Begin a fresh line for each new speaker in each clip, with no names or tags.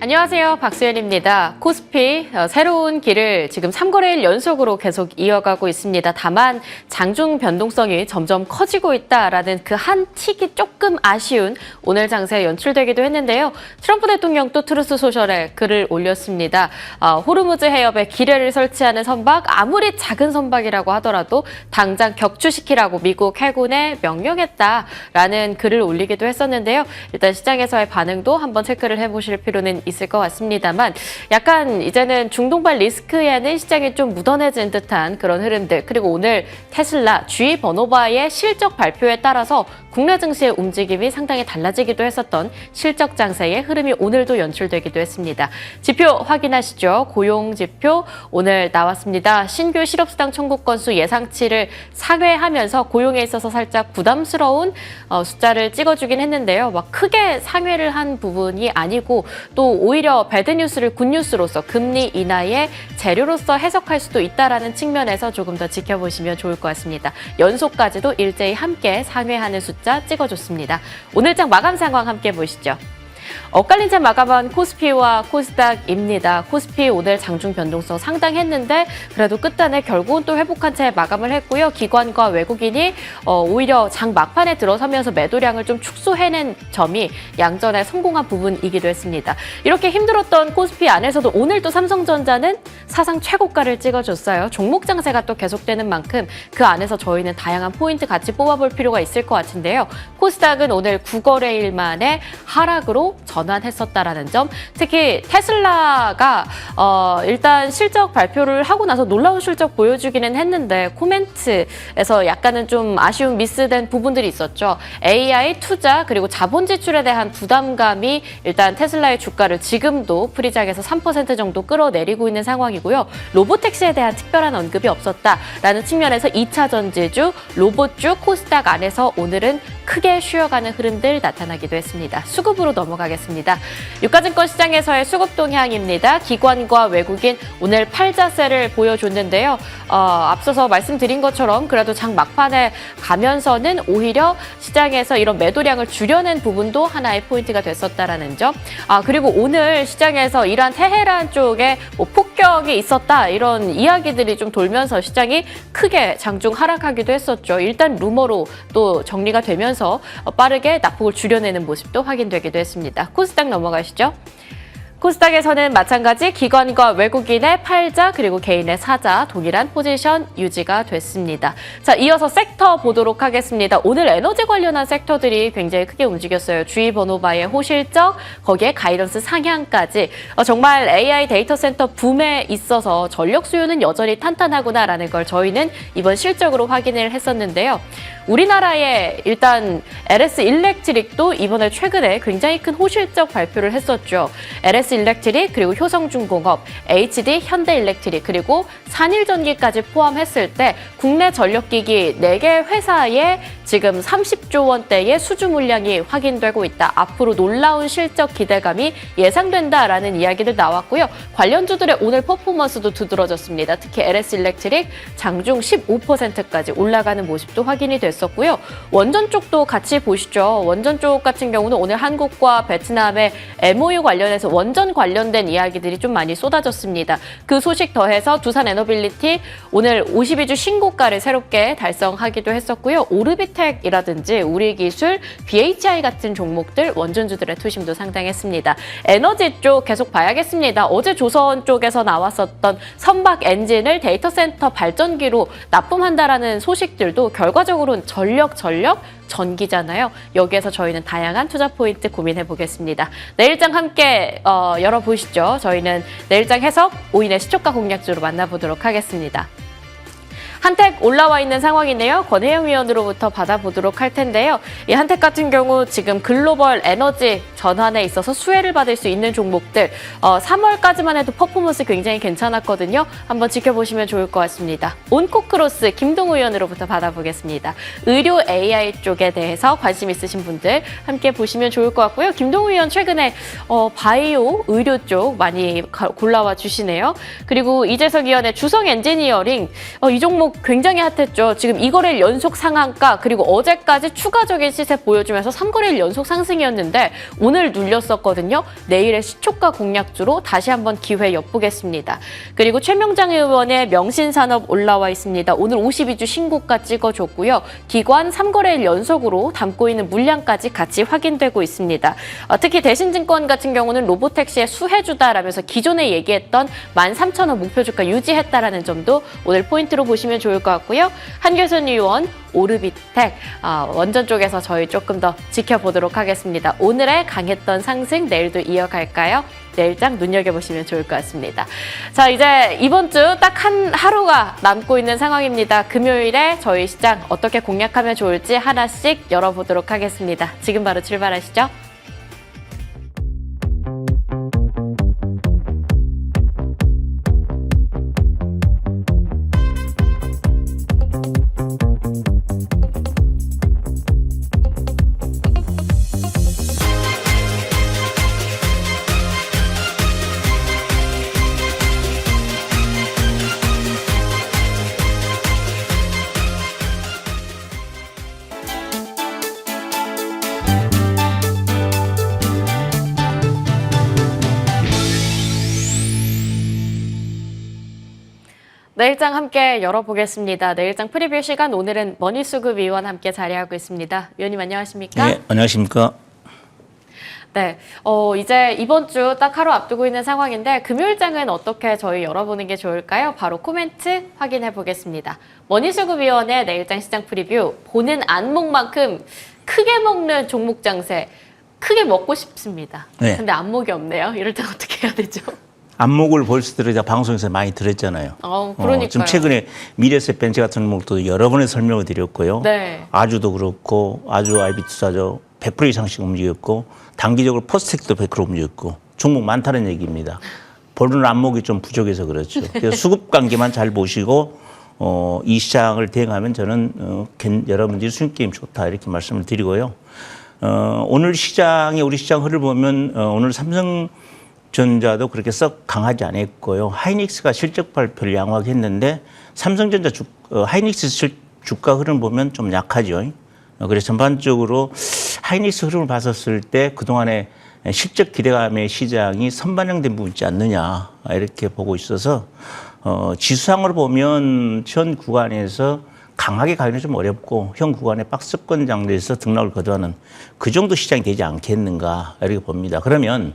안녕하세요. 박수현입니다. 코스피 새로운 길을 지금 3거래일 연속으로 계속 이어가고 있습니다. 다만 장중 변동성이 점점 커지고 있다라는 그 한 틱이 조금 아쉬운 오늘 장세에 연출되기도 했는데요. 트럼프 대통령 또 트루스 소셜에 글을 올렸습니다. 호르무즈 해협에 기뢰를 설치하는 선박, 아무리 작은 선박이라고 하더라도 당장 격추시키라고 미국 해군에 명령했다라는 글을 올리기도 했었는데요. 일단 시장에서의 반응도 한번 체크를 해보실 필요는 있을 것 같습니다만 약간 이제는 중동발 리스크에는 시장이 좀 묻어내진 듯한 그런 흐름들, 그리고 오늘 테슬라, GE 버노바의 실적 발표에 따라서 국내 증시의 움직임이 상당히 달라지기도 했었던 실적 장세의 흐름이 오늘도 연출되기도 했습니다. 지표 확인하시죠. 고용 지표 오늘 나왔습니다. 신규 실업수당 청구 건수 예상치를 상회하면서 고용에 있어서 살짝 부담스러운 숫자를 찍어주긴 했는데요. 막 크게 상회를 한 부분이 아니고 또 오히려 배드뉴스를 굿뉴스로서 금리 인하의 재료로서 해석할 수도 있다라는 측면에서 조금 더 지켜보시면 좋을 것 같습니다. 연속까지도 일제히 함께 상회하는 숫자 찍어줬습니다. 오늘 장 마감 상황 함께 보시죠. 엇갈린 채 마감한 코스피와 코스닥입니다. 코스피 오늘 장중 변동성 상당했는데 그래도 끝단에 결국은 또 회복한 채 마감을 했고요. 기관과 외국인이 오히려 장 막판에 들어서면서 매도량을 좀 축소해낸 점이 양전에 성공한 부분이기도 했습니다. 이렇게 힘들었던 코스피 안에서도 오늘 또 삼성전자는 사상 최고가를 찍어줬어요. 종목 장세가 또 계속되는 만큼 그 안에서 저희는 다양한 포인트 같이 뽑아볼 필요가 있을 것 같은데요. 코스닥은 오늘 9거래일 만에 하락으로 전환했었다라는 점, 특히 테슬라가 일단 실적 발표를 하고 나서 놀라운 실적 보여주기는 했는데 코멘트에서 약간은 좀 아쉬운 미스된 부분들이 있었죠. AI 투자 그리고 자본 지출에 대한 부담감이 일단 테슬라의 주가를 지금도 프리작에서 3% 정도 끌어내리고 있는 상황이고요. 로보택시에 대한 특별한 언급이 없었다라는 측면에서 2차 전지주, 로봇주, 코스닥 안에서 오늘은 크게 쉬어가는 흐름들 나타나기도 했습니다. 수급으로 넘어가겠습니다. 유가증권 시장에서의 수급 동향입니다. 기관과 외국인 오늘 팔자세를 보여줬는데요. 앞서서 말씀드린 것처럼 그래도 장 막판에 가면서는 오히려 시장에서 이런 매도량을 줄여낸 부분도 하나의 포인트가 됐었다라는 점. 그리고 오늘 시장에서 이란 테헤란 쪽에 폭격이 있었다 이런 이야기들이 좀 돌면서 시장이 크게 장중 하락하기도 했었죠. 일단 루머로 또 정리가 되면서 빠르게 낙폭을 줄여내는 모습도 확인되기도 했습니다. 코스닥 넘어가시죠. 코스닥에서는 마찬가지 기관과 외국인의 팔자 그리고 개인의 사자 동일한 포지션 유지가 됐습니다. 자, 이어서 섹터 보도록 하겠습니다. 오늘 에너지 관련한 섹터들이 굉장히 크게 움직였어요. GE 버노바의 호실적, 거기에 가이던스 상향까지 정말 AI 데이터 센터 붐에 있어서 전력 수요는 여전히 탄탄하구나라는 걸 저희는 이번 실적으로 확인을 했었는데요. 우리나라의 일단 LS 일렉트릭도 이번에 최근에 굉장히 큰 호실적 발표를 했었죠. LS 일렉트릭 그리고 효성중공업, HD 현대일렉트릭 그리고 산일전기까지 포함했을 때 국내 전력기기 4개 회사에 지금 30조 원대의 수주 물량이 확인되고 있다. 앞으로 놀라운 실적 기대감이 예상된다라는 이야기들 나왔고요. 관련주들의 오늘 퍼포먼스도 두드러졌습니다. 특히 LS 일렉트릭 장중 15%까지 올라가는 모습도 확인이 됐었고요. 원전 쪽도 같이 보시죠. 원전 쪽 같은 경우는 오늘 한국과 베트남의 MOU 관련해서 원전 관련된 이야기들이 좀 많이 쏟아졌습니다. 그 소식 더해서 두산 에너빌리티 오늘 52주 신고가를 새롭게 달성하기도 했었고요. 오르비텍이라든지 우리기술, BHI 같은 종목들 원전주들의 투심도 상당했습니다. 에너지 쪽 계속 봐야겠습니다. 어제 조선 쪽에서 나왔었던 선박 엔진을 데이터 센터 발전기로 납품한다라는 소식들도 결과적으로는 전력 전기잖아요. 여기에서 저희는 다양한 투자 포인트 고민해 보겠습니다. 내일장 함께 열어보시죠. 저희는 내일장 해석 5인의 시초가 공략주로 만나보도록 하겠습니다. 한택 올라와 있는 상황이네요. 권혜영 위원으로부터 받아보도록 할 텐데요. 이 한택 같은 경우 지금 글로벌 에너지 전환에 있어서 수혜를 받을 수 있는 종목들 3월까지만 해도 퍼포먼스 굉장히 괜찮았거든요. 한번 지켜보시면 좋을 것 같습니다. 온코크로스 김동우 위원으로부터 받아보겠습니다. 의료 AI 쪽에 대해서 관심 있으신 분들 함께 보시면 좋을 것 같고요. 김동우 위원 최근에 바이오 의료 쪽 많이 골라와 주시네요. 그리고 이재석 위원의 주성 엔지니어링 이 종목 굉장히 핫했죠. 지금 2거래일 연속 상한가 그리고 어제까지 추가적인 시세 보여주면서 3거래일 연속 상승이었는데 오늘 눌렸었거든요. 내일의 시초가 공략주로 다시 한번 기회 엿보겠습니다. 그리고 최명장 의원의 명신산업 올라와 있습니다. 오늘 52주 신고가 찍어줬고요. 기관 3거래일 연속으로 담고 있는 물량까지 같이 확인되고 있습니다. 특히 대신증권 같은 경우는 로보택시의 수혜주다라면서 기존에 얘기했던 13,000원 목표 주가 유지했다라는 점도 오늘 포인트로 보시면 좋을 것 같고요. 한교선 의원, 오르비텍 원전 쪽에서 저희 조금 더 지켜보도록 하겠습니다. 오늘의 강했던 상승 내일도 이어갈까요? 내일장 눈여겨보시면 좋을 것 같습니다. 자, 이제 이번 주 딱 한 하루가 남고 있는 상황입니다. 금요일에 저희 시장 어떻게 공략하면 좋을지 하나씩 열어보도록 하겠습니다. 지금 바로 출발하시죠. 내일장 함께 열어보겠습니다. 내일장 프리뷰 시간 오늘은 머니수급 위원 함께 자리하고 있습니다. 위원님 안녕하십니까?
네, 안녕하십니까?
네, 이제 이번 주 딱 하루 앞두고 있는 상황인데 금요일장은 어떻게 저희 열어보는 게 좋을까요? 바로 코멘트 확인해 보겠습니다. 머니수급 위원의 내일장 시장 프리뷰 보는 안목만큼 크게 먹는 종목 장세 크게 먹고 싶습니다.
네.
근데 안목이 없네요. 이럴 땐 어떻게 해야 되죠?
안목을 볼수록 제가 방송에서 많이 들었잖아요.
그러니까요.
지금 최근에 미래에셋 벤처 같은 종목도 여러 번의 설명을 드렸고요.
네.
아주도 그렇고 아주 IB투자죠. 100% 이상씩 움직였고 단기적으로 퍼스텍도 100% 움직였고 종목 많다는 얘기입니다. 보는 안목이 좀 부족해서 그렇죠. 그래서 수급 관계만 잘 보시고 이 시장을 대응하면 저는 여러분들이 수익게임 좋다 이렇게 말씀을 드리고요. 오늘 우리 시장 흐름을 보면 오늘 삼성전자도 그렇게 썩 강하지 않았고요. 하이닉스가 실적 발표를 양호하게 삼성전자 하이닉스 주가 흐름 보면 좀 약하죠. 그래서 전반적으로 하이닉스 흐름을 봤었을 때 그동안에 실적 기대감의 시장이 선반영된 부분 있지 않느냐 이렇게 보고 있어서 지수상으로 보면 현 구간에서 강하게 가기는 좀 어렵고 현 구간에 박스권 장르에서 등락을 거두하는 그 정도 시장이 되지 않겠는가 이렇게 봅니다. 그러면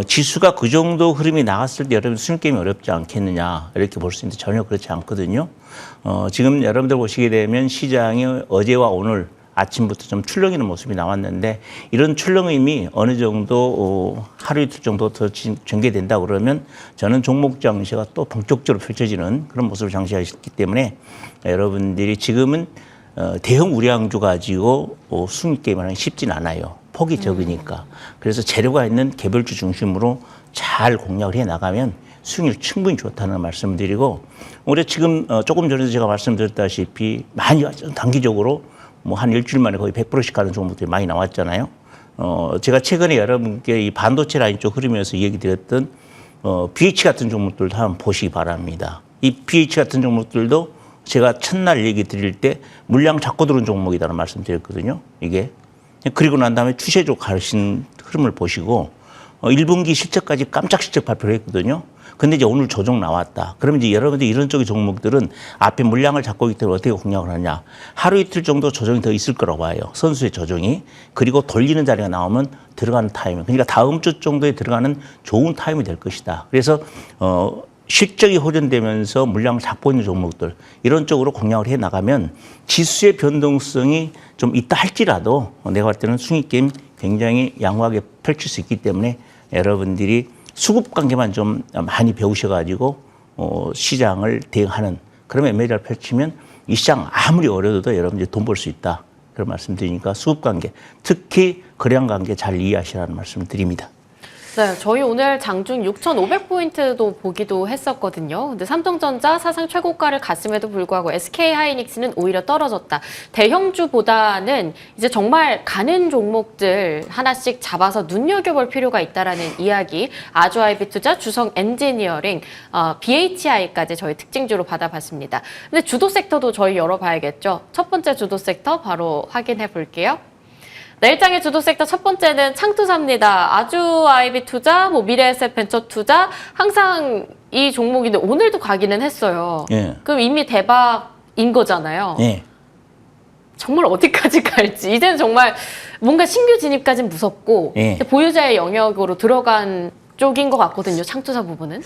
지수가 그 정도 흐름이 나갔을 때 여러분 수익게임이 어렵지 않겠느냐 이렇게 볼 수 있는데 전혀 그렇지 않거든요. 지금 여러분들 보시게 되면 시장이 어제와 오늘 아침부터 좀 출렁이는 모습이 나왔는데 이런 출렁임이 어느 정도 하루 이틀 정도 더 전개된다 그러면 저는 종목 장세가 또 본격적으로 펼쳐지는 그런 모습을 장시하기 때문에 여러분들이 지금은 대형 우량주 가지고 수익 게임을 하기 쉽진 않아요. 폭이 적으니까. 그래서 재료가 있는 개별주 중심으로 잘 공략을 해 나가면 수익률 충분히 좋다는 말씀을 드리고 올해 지금 조금 전에도 제가 말씀드렸다시피 많이 단기적으로 뭐 한 일주일 만에 거의 100%씩 가는 종목들이 많이 나왔잖아요. 제가 최근에 여러분께 이 반도체 라인 쪽 흐름에서 얘기 드렸던 BH 같은 종목들도 한번 보시기 바랍니다. 이 BH 같은 종목들도 제가 첫날 얘기 드릴 때 물량 잡고 들어온 종목이라는 말씀 드렸거든요. 이게. 그리고 난 다음에 추세적으로 가신 흐름을 보시고 1분기 실적까지 깜짝 실적 발표를 했거든요. 근데 이제 오늘 조정 나왔다. 그러면 이제 여러분들 이런 쪽의 종목들은 앞에 물량을 잡고 있기 때문에 어떻게 공략을 하냐. 하루 이틀 정도 조정이 더 있을 거라고 봐요. 선수의 조정이. 그리고 돌리는 자리가 나오면 들어가는 타이밍. 그러니까 다음 주 정도에 들어가는 좋은 타이밍이 될 것이다. 그래서 실적이 호전되면서 물량을 잡고 있는 종목들 이런 쪽으로 공략을 해 나가면 지수의 변동성이 좀 있다 할지라도 내가 볼 때는 수익게임 굉장히 양호하게 펼칠 수 있기 때문에 여러분들이 수급 관계만 좀 많이 배우셔가지고 시장을 대응하는 그런 매매를 펼치면 이 시장 아무리 어려워도 여러분들이 돈 벌 수 있다. 그런 말씀 드리니까 수급 관계, 특히 거래량 관계 잘 이해하시라는 말씀을 드립니다.
네, 저희 오늘 장중 6,500포인트도 보기도 했었거든요. 근데 삼성전자 사상 최고가를 갔음에도 불구하고 SK하이닉스는 오히려 떨어졌다. 대형주보다는 이제 정말 가는 종목들 하나씩 잡아서 눈여겨볼 필요가 있다라는 이야기. 아주아이비투자, 주성 엔지니어링, BHI까지 저희 특징주로 받아봤습니다. 근데 주도 섹터도 저희 열어봐야겠죠. 첫 번째 주도 섹터 바로 확인해 볼게요. 내일장의 주도 섹터 첫 번째는 창투사입니다. 아주아이비투자, 미래에셋벤처투자 항상 이 종목인데 오늘도 가기는 했어요.
예.
그럼 이미 대박인 거잖아요.
예.
정말 어디까지 갈지 이제는 정말 뭔가 신규 진입까지는 무섭고
예.
보유자의 영역으로 들어간 쪽인 것 같거든요. 창투사 부분은.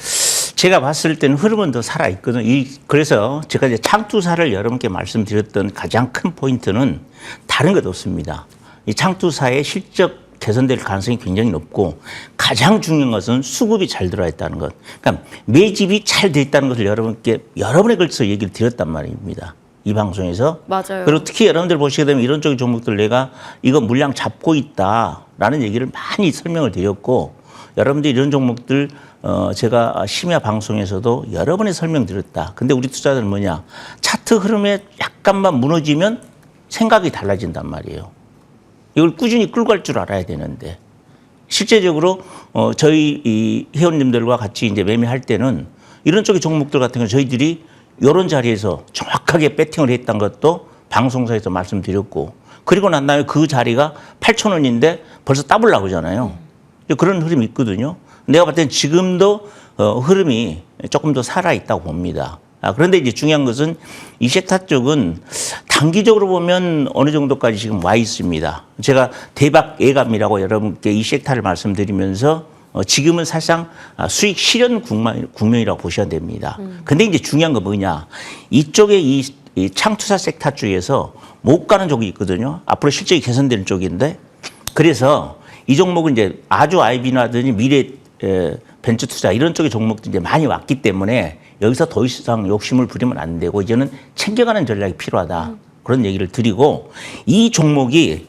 제가 봤을 때는 흐름은 더 살아있거든요. 그래서 제가 이제 창투사를 여러분께 말씀드렸던 가장 큰 포인트는 다른 것 없습니다. 이 창투사의 실적 개선될 가능성이 굉장히 높고 가장 중요한 것은 수급이 잘 들어와 있다는 것. 그러니까 매집이 잘 돼 있다는 것을 여러분께 여러 번에 걸쳐서 얘기를 드렸단 말입니다. 이 방송에서.
맞아요.
그리고 특히 여러분들 보시게 되면 이런 쪽의 종목들 내가 이거 물량 잡고 있다라는 얘기를 많이 설명을 드렸고 여러분들 이런 종목들 제가 심야 방송에서도 여러 번에 설명드렸다. 근데 우리 투자자들은 뭐냐. 차트 흐름에 약간만 무너지면 생각이 달라진단 말이에요. 이걸 꾸준히 끌고 갈 줄 알아야 되는데 실제적으로 저희 이 회원님들과 같이 이제 매매할 때는 이런 쪽의 종목들 같은 경우 저희들이 이런 자리에서 정확하게 배팅을 했던 것도 방송사에서 말씀드렸고 그리고 난 다음에 그 자리가 8,000원인데 벌써 더블 나오잖아요. 그런 흐름이 있거든요. 내가 봤을 땐 지금도 흐름이 조금 더 살아있다고 봅니다. 그런데 이제 중요한 것은 이 섹터 쪽은 단기적으로 보면 어느 정도까지 지금 와 있습니다. 제가 대박 예감이라고 여러분께 이 섹터를 말씀드리면서 지금은 사실상 수익 실현 국면이라고 보셔야 됩니다. 근데 이제 중요한 건 뭐냐. 이쪽에 이 창투사 섹터 쪽에서 못 가는 쪽이 있거든요. 앞으로 실적이 개선되는 쪽인데 그래서 이 종목은 이제 아주 아이비나든지 미래 벤처 투자 이런 쪽의 종목들이 이제 많이 왔기 때문에 여기서 더 이상 욕심을 부리면 안 되고 이제는 챙겨가는 전략이 필요하다. 그런 얘기를 드리고 이 종목이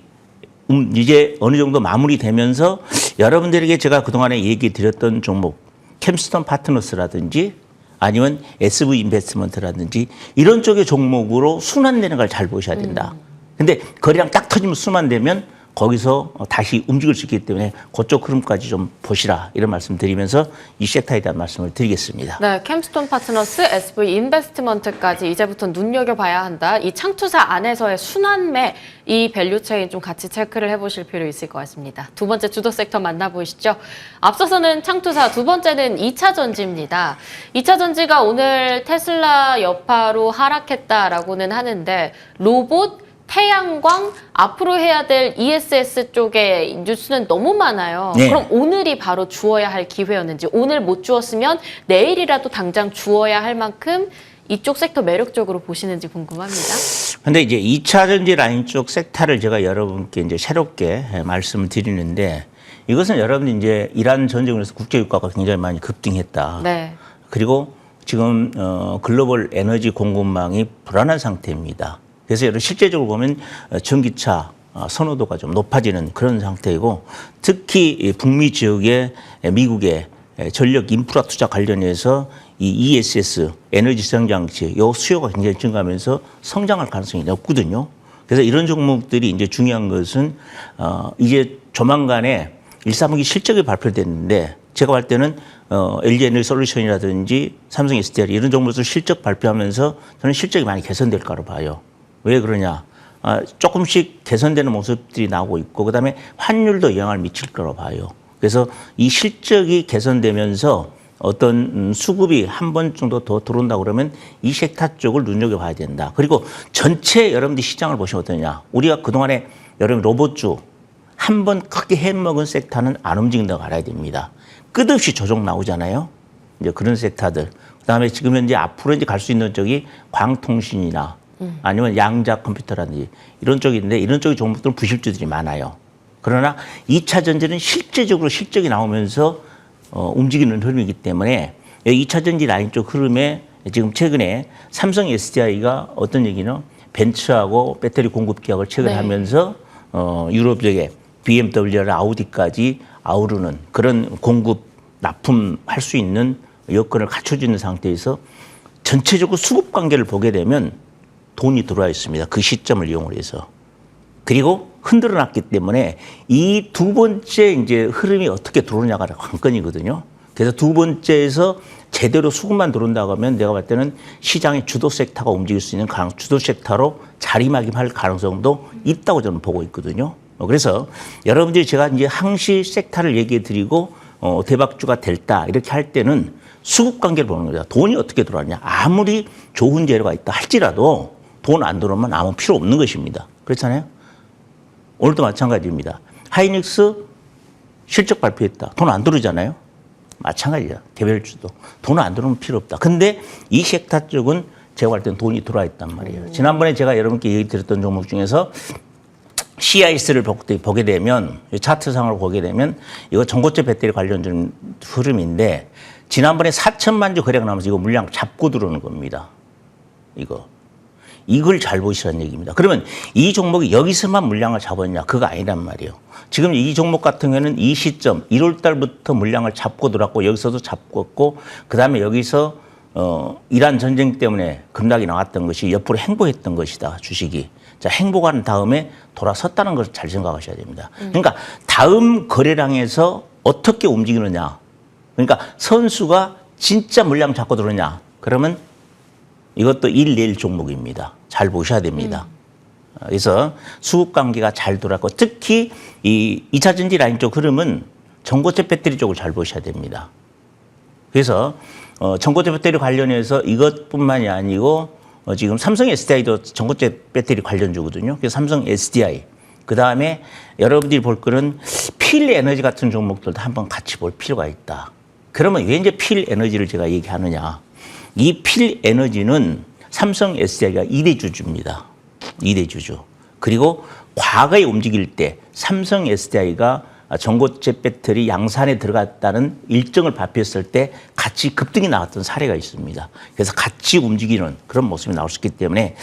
이제 어느 정도 마무리되면서 여러분들에게 제가 그동안에 얘기 드렸던 종목 캠스톤 파트너스라든지 아니면 SV 인베스트먼트라든지 이런 쪽의 종목으로 순환되는 걸 잘 보셔야 된다. 근데 거래량 딱 터지면 순환되면 거기서 다시 움직일 수 있기 때문에 그쪽 흐름까지 좀 보시라 이런 말씀 드리면서 이 섹터에 대한 말씀을 드리겠습니다.
네, 캠스톤 파트너스, SV 인베스트먼트까지 이제부터 눈여겨봐야 한다. 이 창투사 안에서의 순환매, 이 밸류 체인 좀 같이 체크를 해보실 필요 있을 것 같습니다. 두 번째 주도 섹터 만나보시죠. 앞서서는 창투사, 두 번째는 2차 전지입니다. 2차 전지가 오늘 테슬라 여파로 하락했다라고는 하는데 로봇, 태양광, 앞으로 해야 될 ESS 쪽의 뉴스는 너무 많아요.
네.
그럼 오늘이 바로 주어야 할 기회였는지, 오늘 못 주었으면 내일이라도 당장 주어야 할 만큼 이쪽 섹터 매력적으로 보시는지 궁금합니다.
근데 이제 2차 전지 라인 쪽 섹터를 제가 여러분께 이제 새롭게 말씀을 드리는데 이것은 여러분이 이제 이란 전쟁으로서 국제 유가가 굉장히 많이 급등했다.
네.
그리고 지금 글로벌 에너지 공급망이 불안한 상태입니다. 그래서 여러분 실제적으로 보면 전기차 선호도가 좀 높아지는 그런 상태이고 특히 북미 지역의 미국의 전력 인프라 투자 관련해서 이 ESS 에너지 성장치 요 수요가 굉장히 증가하면서 성장할 가능성이 높거든요. 그래서 이런 종목들이 이제 중요한 것은 이제 조만간에 1, 3분기 실적이 발표됐는데 제가 볼 때는 LG 에너지 솔루션이라든지 삼성 SDI 이런 종목들 실적 발표하면서 저는 실적이 많이 개선될 거로 봐요. 왜 그러냐? 조금씩 개선되는 모습들이 나오고 있고 그다음에 환율도 영향을 미칠 거로 봐요. 그래서 이 실적이 개선되면서 어떤 수급이 한 번 정도 더 들어온다 그러면 이 섹터 쪽을 눈여겨봐야 된다. 그리고 전체 여러분들 시장을 보시면 어떠냐? 우리가 그동안에 여러분 로봇주 한 번 크게 해먹은 섹터는 안 움직인다고 알아야 됩니다. 끝없이 조정 나오잖아요. 이제 그런 섹터들. 그다음에 지금 현재 앞으로 이제 갈 수 있는 쪽이 광통신이나 아니면 양자 컴퓨터라든지 이런 쪽인데 이런 쪽의 종목들은 부실주들이 많아요. 그러나 2차 전지는 실제적으로 실적이 나오면서 움직이는 흐름이기 때문에 2차 전지 라인 쪽 흐름에 지금 최근에 삼성 SDI가 어떤 얘기는 벤츠하고 배터리 공급 계약을 체결하면서 유럽 쪽에 BMW나 아우디까지 아우르는 그런 공급, 납품할 수 있는 여건을 갖춰져 있는 상태에서 전체적으로 수급 관계를 보게 되면 돈이 들어와 있습니다. 그 시점을 이용을 해서. 그리고 흔들어 놨기 때문에 이 두 번째 이제 흐름이 어떻게 들어오냐가 관건이거든요. 그래서 두 번째에서 제대로 수급만 들어온다고 하면 내가 볼 때는 시장의 주도 섹터가 움직일 수 있는 주도 섹터로 자리매김할 가능성도 있다고 저는 보고 있거든요. 그래서 여러분들이 제가 이제 항시 섹터를 얘기해 드리고 대박주가 됐다 이렇게 할 때는 수급 관계를 보는 거죠. 돈이 어떻게 들어왔냐. 아무리 좋은 재료가 있다 할지라도 돈 안 들어오면 아무 필요 없는 것입니다. 그렇잖아요. 오늘도 마찬가지입니다. 하이닉스 실적 발표했다. 돈 안 들어오잖아요. 마찬가지야. 개별주도. 돈 안 들어오면 필요 없다. 근데 이 섹터 쪽은 제가 볼 때는 돈이 들어와 있단 말이에요. 지난번에 제가 여러분께 얘기 드렸던 종목 중에서 CIS를 보게 되면, 차트상을 보게 되면, 이거 전고체 배터리 관련된 흐름인데, 지난번에 4천만 주 거래가 나면서 이거 물량 잡고 들어오는 겁니다. 이걸 잘 보시라는 얘기입니다. 그러면 이 종목이 여기서만 물량을 잡았냐? 그거 아니란 말이에요. 지금 이 종목 같은 경우에는 이 시점, 1월 달부터 물량을 잡고 들어왔고, 여기서도 잡고, 그 다음에 여기서, 이란 전쟁 때문에 급락이 나왔던 것이 옆으로 행보했던 것이다, 주식이. 자, 행보한 다음에 돌아섰다는 것을 잘 생각하셔야 됩니다. 그러니까 다음 거래량에서 어떻게 움직이느냐. 그러니까 선수가 진짜 물량 잡고 들어오냐. 그러면 이것도 일일 종목입니다. 잘 보셔야 됩니다. 그래서 수급 관계가 잘 돌았고 특히 이 2차 전지 라인 쪽 흐름은 전고체 배터리 쪽을 잘 보셔야 됩니다. 그래서 전고체 배터리 관련해서 이것뿐만이 아니고 지금 삼성 SDI도 전고체 배터리 관련주거든요. 그래서 삼성 SDI. 그 다음에 여러분들이 볼 거는 필 에너지 같은 종목들도 한번 같이 볼 필요가 있다. 그러면 왜 이제 필 에너지를 제가 얘기하느냐. 이 필 에너지는 삼성 SDI가 2대 주주입니다. 2대 주주. 그리고 과거에 움직일 때 삼성 SDI가 전고체 배터리 양산에 들어갔다는 일정을 발표했을 때 같이 급등이 나왔던 사례가 있습니다. 그래서 같이 움직이는 그런 모습이 나올 수 있기 때문에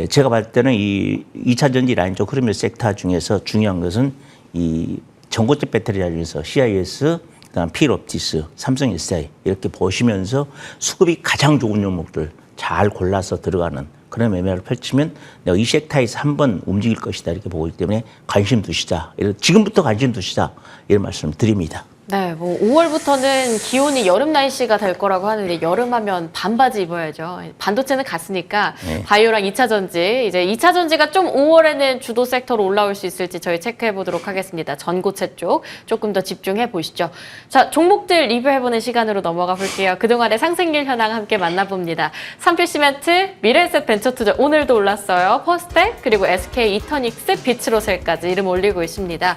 제가 봤을 때는 이 2차 전지 라인 쪽 흐름의 섹터 중에서 중요한 것은 이 전고체 배터리 중에서 CIS, 그다음 필옵티스, 삼성 SDI 이렇게 보시면서 수급이 가장 좋은 종목들 잘 골라서 들어가는 그런 매매를 펼치면 내가 이 섹터에서 한번 움직일 것이다 이렇게 보기 때문에 관심 두시자. 지금부터 관심 두시자 이런 말씀을 드립니다.
네, 뭐 5월부터는 기온이 여름 날씨가 될 거라고 하는데 여름하면 반바지 입어야죠. 반도체는 갔으니까
네.
바이오랑 2차 전지, 이제 2차 전지가 좀 5월에는 주도 섹터로 올라올 수 있을지 저희 체크해 보도록 하겠습니다. 전고체 쪽 조금 더 집중해 보시죠. 자, 종목들 리뷰해보는 시간으로 넘어가 볼게요. 그동안의 상승률 현황 함께 만나봅니다. 삼필시멘트, 미래에셋 벤처투자 오늘도 올랐어요. 퍼스텍, 그리고 SK 이터닉스, 비츠로셀까지 이름 올리고 있습니다.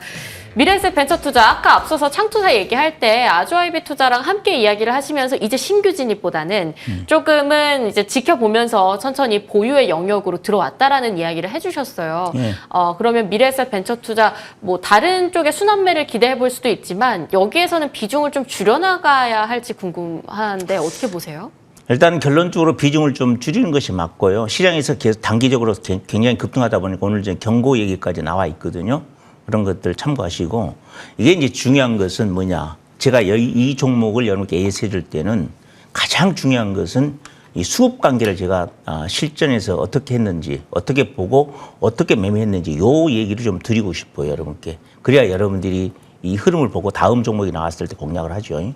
미래에셋 벤처투자 아까 앞서서 창투사 얘기할 때 아주아이비 투자랑 함께 이야기를 하시면서 이제 신규 진입보다는 조금은 이제 지켜보면서 천천히 보유의 영역으로 들어왔다라는 이야기를 해주셨어요.
네.
그러면 미래에셋 벤처투자 뭐 다른 쪽의 순환매를 기대해 볼 수도 있지만 여기에서는 비중을 좀 줄여나가야 할지 궁금한데 어떻게 보세요?
일단 결론적으로 비중을 좀 줄이는 것이 맞고요. 시장에서 계속 단기적으로 굉장히 급등하다 보니까 오늘 이제 경고 얘기까지 나와 있거든요. 그런 것들 참고하시고 이게 이제 중요한 것은 뭐냐. 제가 이 종목을 여러분께 AS 해줄 때는 가장 중요한 것은 이 수급 관계를 제가 실전에서 어떻게 했는지 어떻게 보고 어떻게 매매했는지 요 얘기를 좀 드리고 싶어요. 여러분께. 그래야 여러분들이 이 흐름을 보고 다음 종목이 나왔을 때 공략을 하죠.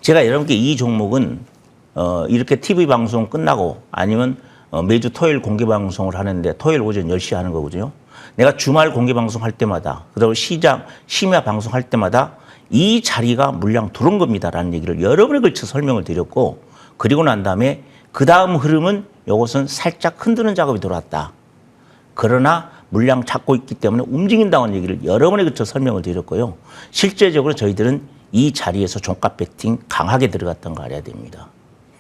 제가 여러분께 이 종목은 이렇게 TV 방송 끝나고 아니면 매주 토요일 공개 방송을 하는데 토요일 오전 10시에 하는 거거든요. 내가 주말 공개 방송할 때마다 그다음에 심야 방송할 때마다 이 자리가 물량 들어온 겁니다라는 얘기를 여러 번에 걸쳐 설명을 드렸고 그리고 난 다음에 그 다음 흐름은 이것은 살짝 흔드는 작업이 들어왔다. 그러나 물량 잡고 있기 때문에 움직인다는 얘기를 여러 번에 걸쳐 설명을 드렸고요. 실제적으로 저희들은 이 자리에서 종가 배팅 강하게 들어갔던 거 알아야 됩니다.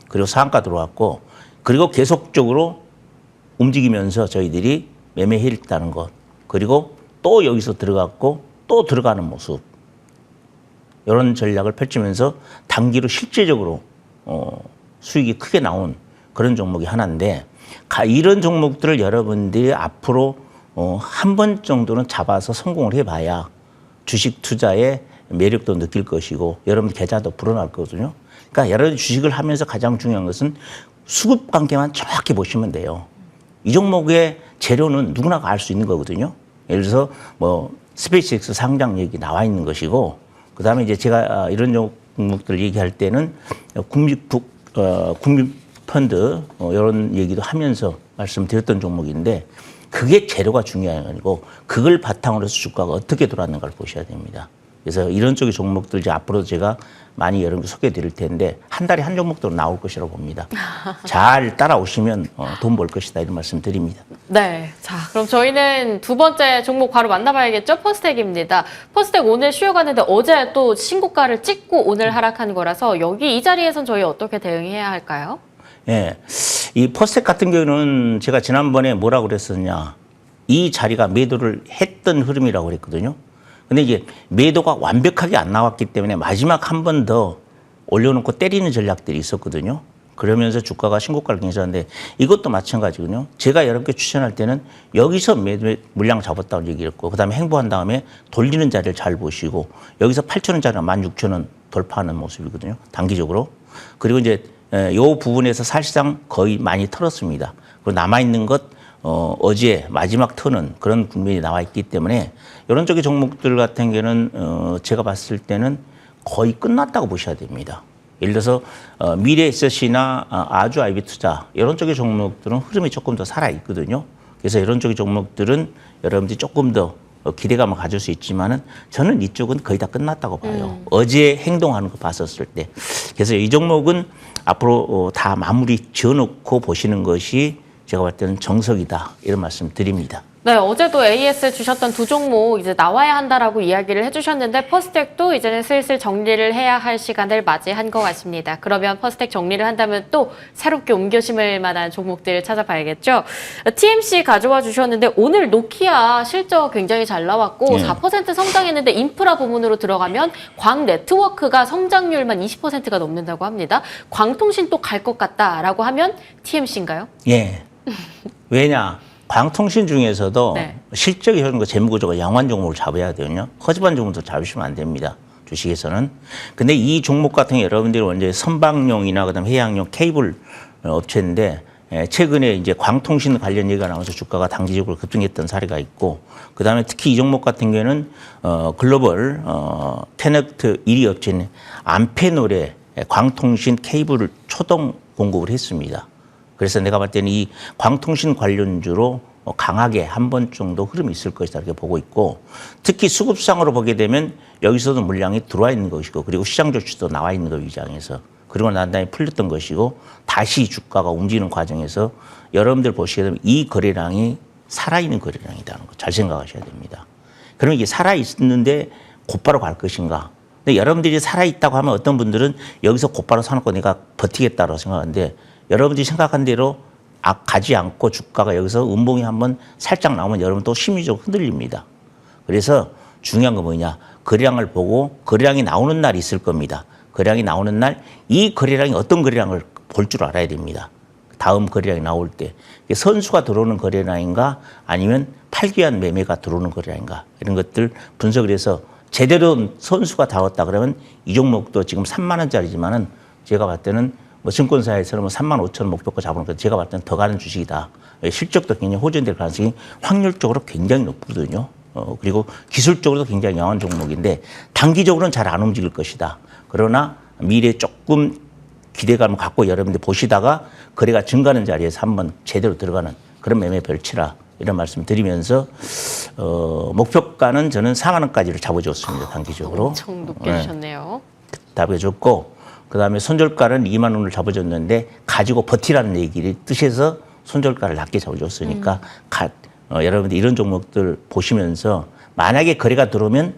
그리고 상한가 들어왔고 그리고 계속적으로 움직이면서 저희들이 매매했다는 것 그리고 또 여기서 들어갔고 또 들어가는 모습 이런 전략을 펼치면서 단기로 실제적으로 수익이 크게 나온 그런 종목이 하나인데 이런 종목들을 여러분들이 앞으로 한 번 정도는 잡아서 성공을 해봐야 주식 투자에 매력도 느낄 것이고 여러분 계좌도 불어날 거거든요. 그러니까 여러 주식을 하면서 가장 중요한 것은 수급 관계만 정확히 보시면 돼요. 이 종목의 재료는 누구나 알 수 있는 거거든요. 예를 들어서 뭐 스페이스X 상장 얘기 나와 있는 것이고, 그 다음에 이제 제가 이런 종목들 얘기할 때는 국민 펀드 이런 얘기도 하면서 말씀드렸던 종목인데, 그게 재료가 중요한 게 아니고 그걸 바탕으로 해서 주가가 어떻게 돌아왔는가를 보셔야 됩니다. 그래서 이런 쪽의 종목들 이제 앞으로 제가 많이 여러분께 소개해 드릴 텐데 한 달에 한 종목도 나올 것이라고 봅니다. 잘 따라오시면 돈 벌 것이다 이런 말씀 드립니다.
네. 자, 그럼 저희는 두 번째 종목 바로 만나봐야겠죠? 퍼스텍입니다. 퍼스텍 오늘 쉬어가는데 어제 또 신고가를 찍고 오늘 하락한 거라서 여기 이 자리에선 저희 어떻게 대응해야 할까요?
예. 이 퍼스텍 같은 경우는 제가 지난번에 뭐라고 그랬었냐. 이 자리가 매도를 했던 흐름이라고 그랬거든요. 근데 이제 매도가 완벽하게 안 나왔기 때문에 마지막 한 번 더 올려놓고 때리는 전략들이 있었거든요. 그러면서 주가가 신고가를 경신하는데 이것도 마찬가지거든요. 제가 여러분께 추천할 때는 여기서 매도 물량 잡았다고 얘기했고, 그 다음에 행보한 다음에 돌리는 자리를 잘 보시고 여기서 8,000원짜리가 16,000원 돌파하는 모습이거든요. 단기적으로. 그리고 이제 요 부분에서 사실상 거의 많이 털었습니다. 그리고 남아있는 것 어제 마지막 터는 그런 국면이 나와 있기 때문에 이런 쪽의 종목들 같은 경우는 제가 봤을 때는 거의 끝났다고 보셔야 됩니다. 예를 들어서 미래에셋이나 아주 아이비 투자 이런 쪽의 종목들은 흐름이 조금 더 살아 있거든요. 그래서 이런 쪽의 종목들은 여러분들이 조금 더 기대감을 가질 수 있지만은 저는 이쪽은 거의 다 끝났다고 봐요. 어제 행동하는 거 봤었을 때. 그래서 이 종목은 앞으로 다 마무리 지어놓고 보시는 것이 제가 볼 때는 정석이다 이런 말씀 드립니다.
네, 어제도 AS 주셨던 두 종목 이제 나와야 한다라고 이야기를 해주셨는데 퍼스텍도 이제는 슬슬 정리를 해야 할 시간을 맞이한 것 같습니다. 그러면 퍼스텍 정리를 한다면 또 새롭게 옮겨 심을 만한 종목들을 찾아봐야겠죠. TMC 가져와 주셨는데 오늘 노키아 실적 굉장히 잘 나왔고 4% 성장했는데 인프라 부문으로 들어가면 광 네트워크가 성장률만 20%가 넘는다고 합니다. 광통신 또 갈 것 같다라고 하면 TMC인가요?
예. 왜냐? 광통신 중에서도 실적이 흐르는 거 재무구조가 양호한 종목을 잡아야 되거든요. 허접한 종목도 잡으시면 안 됩니다. 주식에서는. 근데 이 종목 같은 게 여러분들이 원래 선박용이나 그다음에 해양용 케이블 업체인데 최근에 이제 광통신 관련 얘기가 나와서 주가가 단기적으로 급등했던 사례가 있고, 그다음에 특히 이 종목 같은 경우는 글로벌 테넥트 1위 업체인 암페놀에 광통신 케이블을 초동 공급을 했습니다. 그래서 내가 봤을 때는 이 광통신 관련주로 강하게 한 번 정도 흐름이 있을 것이다 이렇게 보고 있고, 특히 수급상으로 보게 되면 여기서도 물량이 들어와 있는 것이고, 그리고 시장 조치도 나와 있는 거 위장에서, 그리고 난 다음에 풀렸던 것이고 다시 주가가 움직이는 과정에서 여러분들 보시게 되면 이 거래량이 살아있는 거래량이라는 거 잘 생각하셔야 됩니다. 그러면 이게 살아있는데 곧바로 갈 것인가? 근데 여러분들이 살아있다고 하면 어떤 분들은 여기서 곧바로 사놓고 내가 버티겠다고 생각하는데, 여러분들이 생각한 대로 가지 않고 주가가 여기서 음봉이 한번 살짝 나오면 여러분 또 심리적으로 흔들립니다. 그래서 중요한 건 뭐냐? 거래량을 보고 거래량이 나오는 날이 있을 겁니다. 거래량이 나오는 날 이 거래량이 어떤 거래량을 볼 줄 알아야 됩니다. 다음 거래량이 나올 때 선수가 들어오는 거래량인가 아니면 팔기 위한 매매가 들어오는 거래량인가 이런 것들 분석을 해서 제대로 선수가 닿았다 그러면 이 종목도 지금 3만 원짜리지만은 제가 봤을 때는 뭐 증권사에서는 뭐 3만 5천 원 목표가 잡은 거 제가 봤을 때는 더 가는 주식이다. 실적도 굉장히 호전될 가능성이 확률적으로 굉장히 높거든요. 그리고 기술적으로도 굉장히 양호한 종목인데 단기적으로는 잘 안 움직일 것이다. 그러나 미래에 조금 기대감을 갖고 여러분들 보시다가 거래가 증가하는 자리에서 한번 제대로 들어가는 그런 매매 별치라 이런 말씀 드리면서 목표가는 저는 4만 원까지를 잡아줬습니다. 단기적으로.
엄청 높게 주셨네요.
답해줬고, 그다음에 손절가는 2만 원을 잡아줬는데 가지고 버티라는 얘기를 뜻에서 손절가를 낮게 잡아줬으니까 여러분들 이런 종목들 보시면서 만약에 거래가 들어오면